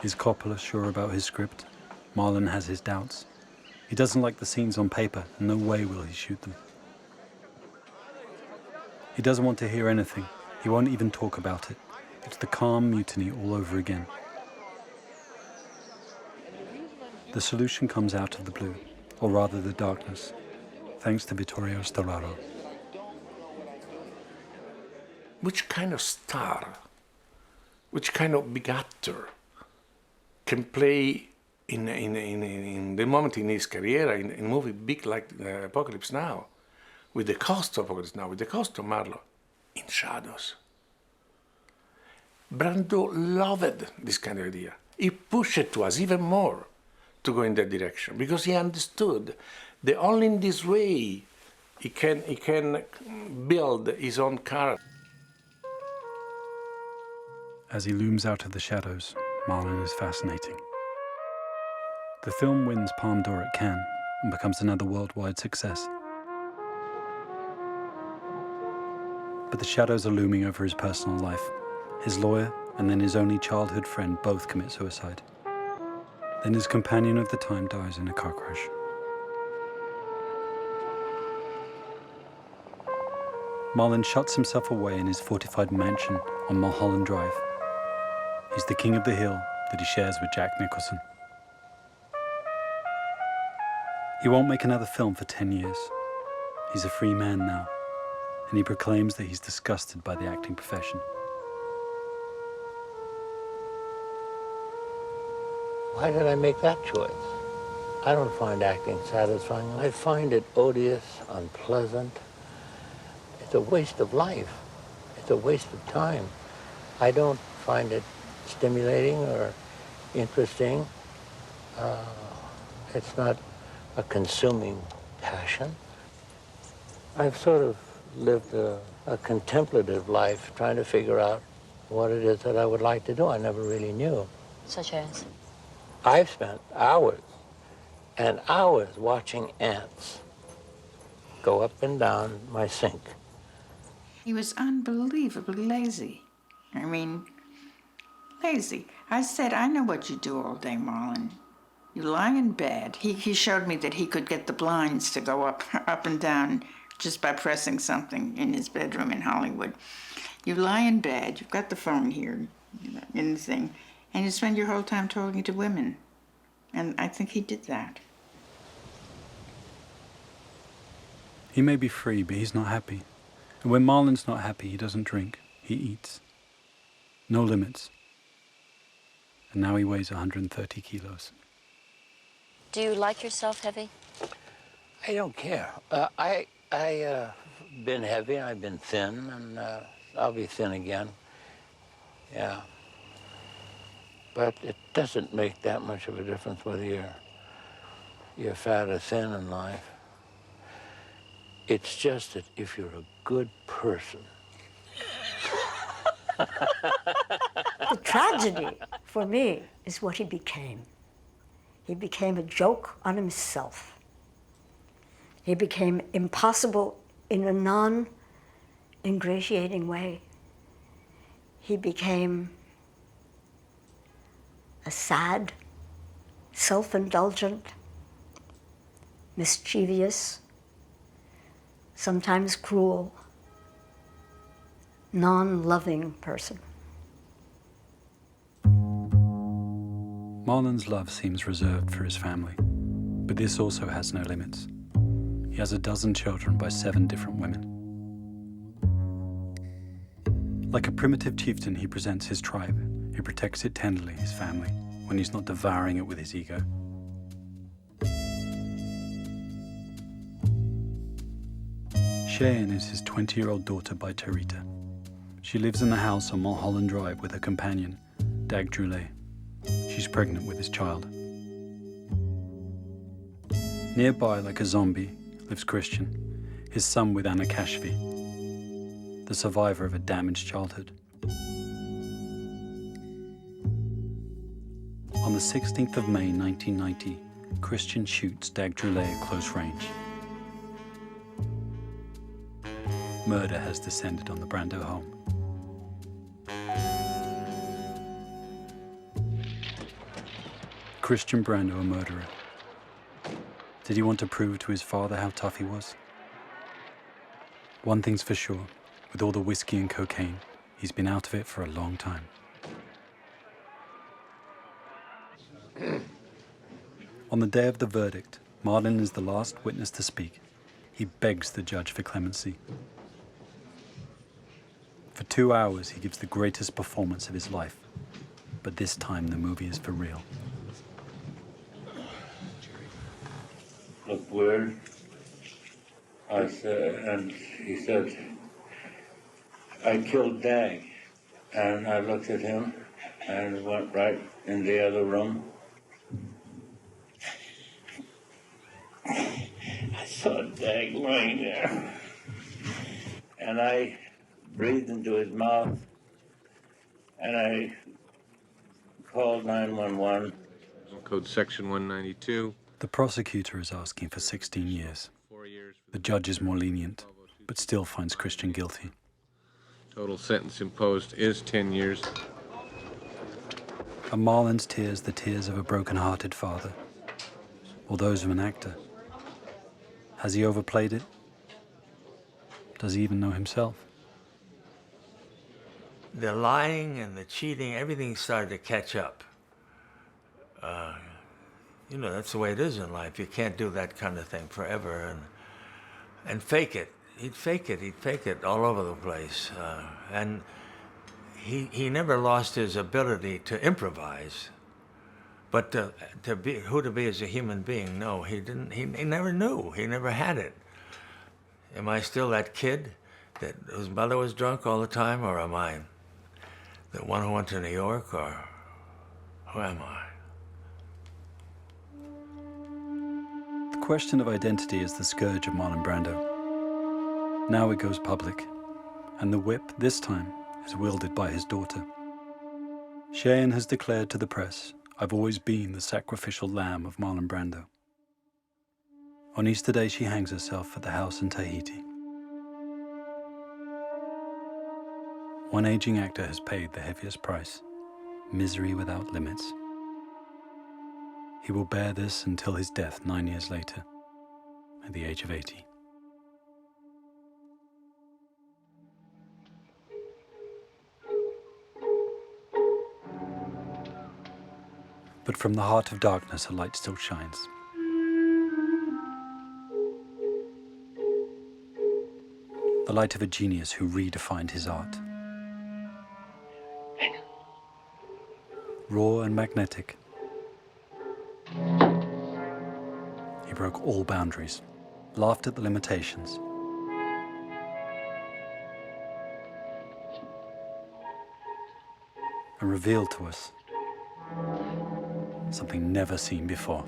Is Coppola sure about his script? Marlon has his doubts. He doesn't like the scenes on paper, and no way will he shoot them. He doesn't want to hear anything. He won't even talk about it. It's the calm mutiny all over again. The solution comes out of the blue, or rather the darkness, thanks to Vittorio Storaro. Which kind of star, which kind of big actor can play in the moment in his career, in a movie big like Apocalypse Now, with the cost of Apocalypse Now, with the cost of Marlon, in shadows? Brando loved this kind of idea. He pushed it to us even more to go in that direction, because he understood that only in this way he can build his own character. As he looms out of the shadows, Marlon is fascinating. The film wins Palme d'Or at Cannes and becomes another worldwide success. But the shadows are looming over his personal life. His lawyer and then his only childhood friend both commit suicide. Then his companion of the time dies in a car crash. Marlon shuts himself away in his fortified mansion on Mulholland Drive. He's the king of the hill that he shares with Jack Nicholson. He won't make another film for 10 years. He's a free man now, and he proclaims that he's disgusted by the acting profession. Why did I make that choice? I don't find acting satisfying. I find it odious, unpleasant. It's a waste of life. It's a waste of time. I don't find it stimulating or interesting. It's not a consuming passion. I've sort of lived a contemplative life, trying to figure out what it is that I would like to do. I never really knew. Such as? I've spent hours and hours watching ants go up and down my sink. He was unbelievably lazy. I mean, lazy. I said, I know what you do all day, Marlon. You lie in bed. He showed me that he could get the blinds to go up and down just by pressing something in his bedroom in Hollywood. You lie in bed, you've got the phone here, in the thing, and you spend your whole time talking to women. And I think he did that. He may be free, but he's not happy. And when Marlon's not happy, he doesn't drink, he eats. No limits. And now he weighs 130 kilos. Do you like yourself heavy? I don't care. I been heavy, I've been thin, and I'll be thin again. Yeah. But it doesn't make that much of a difference whether you're fat or thin in life. It's just that if you're a good person. The tragedy for me is what he became. He became a joke on himself. He became impossible in a non-ingratiating way. He became a sad, self-indulgent, mischievous, sometimes cruel, non-loving person. Marlon's love seems reserved for his family, but this also has no limits. He has 12 children by 7 different women. Like a primitive chieftain, he presents his tribe. He protects it tenderly, his family, when he's not devouring it with his ego. Cheyenne is his 20-year-old daughter by Tarita. She lives in the house on Mulholland Drive with her companion, Dag Droulet. She's pregnant with his child. Nearby, like a zombie, lives Christian, his son with Anna Kashfi, the survivor of a damaged childhood. On the 16th of May, 1990, Christian shoots Dag Droulet at close range. Murder has descended on the Brando home. Christian Brando, a murderer. Did he want to prove to his father how tough he was? One thing's for sure, with all the whiskey and cocaine, he's been out of it for a long time. On the day of the verdict, Marlon is the last witness to speak. He begs the judge for clemency. For 2 hours, he gives the greatest performance of his life. But this time, the movie is for real. Looked weird. I said, and he said, I killed Dag. And I looked at him and went right in the other room. I saw Dag lying there. And I breathed into his mouth and I called 911. Code section 192. The prosecutor is asking for 16 years. The judge is more lenient, but still finds Christian guilty. Total sentence imposed is 10 years. Are Marlon's tears the tears of a broken-hearted father? Or those of an actor? Has he overplayed it? Does he even know himself? The lying and the cheating, everything started to catch up. You know, that's the way it is in life. You can't do that kind of thing forever and fake it. He'd fake it all over the place. And he never lost his ability to improvise. But to be as a human being, no, he didn't. He never knew. He never had it. Am I still that kid whose mother was drunk all the time, or am I the one who went to New York, or who am I? The question of identity is the scourge of Marlon Brando. Now it goes public, and the whip, this time, is wielded by his daughter. Cheyenne has declared to the press, "I've always been the sacrificial lamb of Marlon Brando." On Easter Day, she hangs herself at the house in Tahiti. One aging actor has paid the heaviest price, misery without limits. He will bear this until his death 9 years later, at the age of 80. But from the heart of darkness, a light still shines. The light of a genius who redefined his art. Raw and magnetic, he broke all boundaries, laughed at the limitations, and revealed to us something never seen before.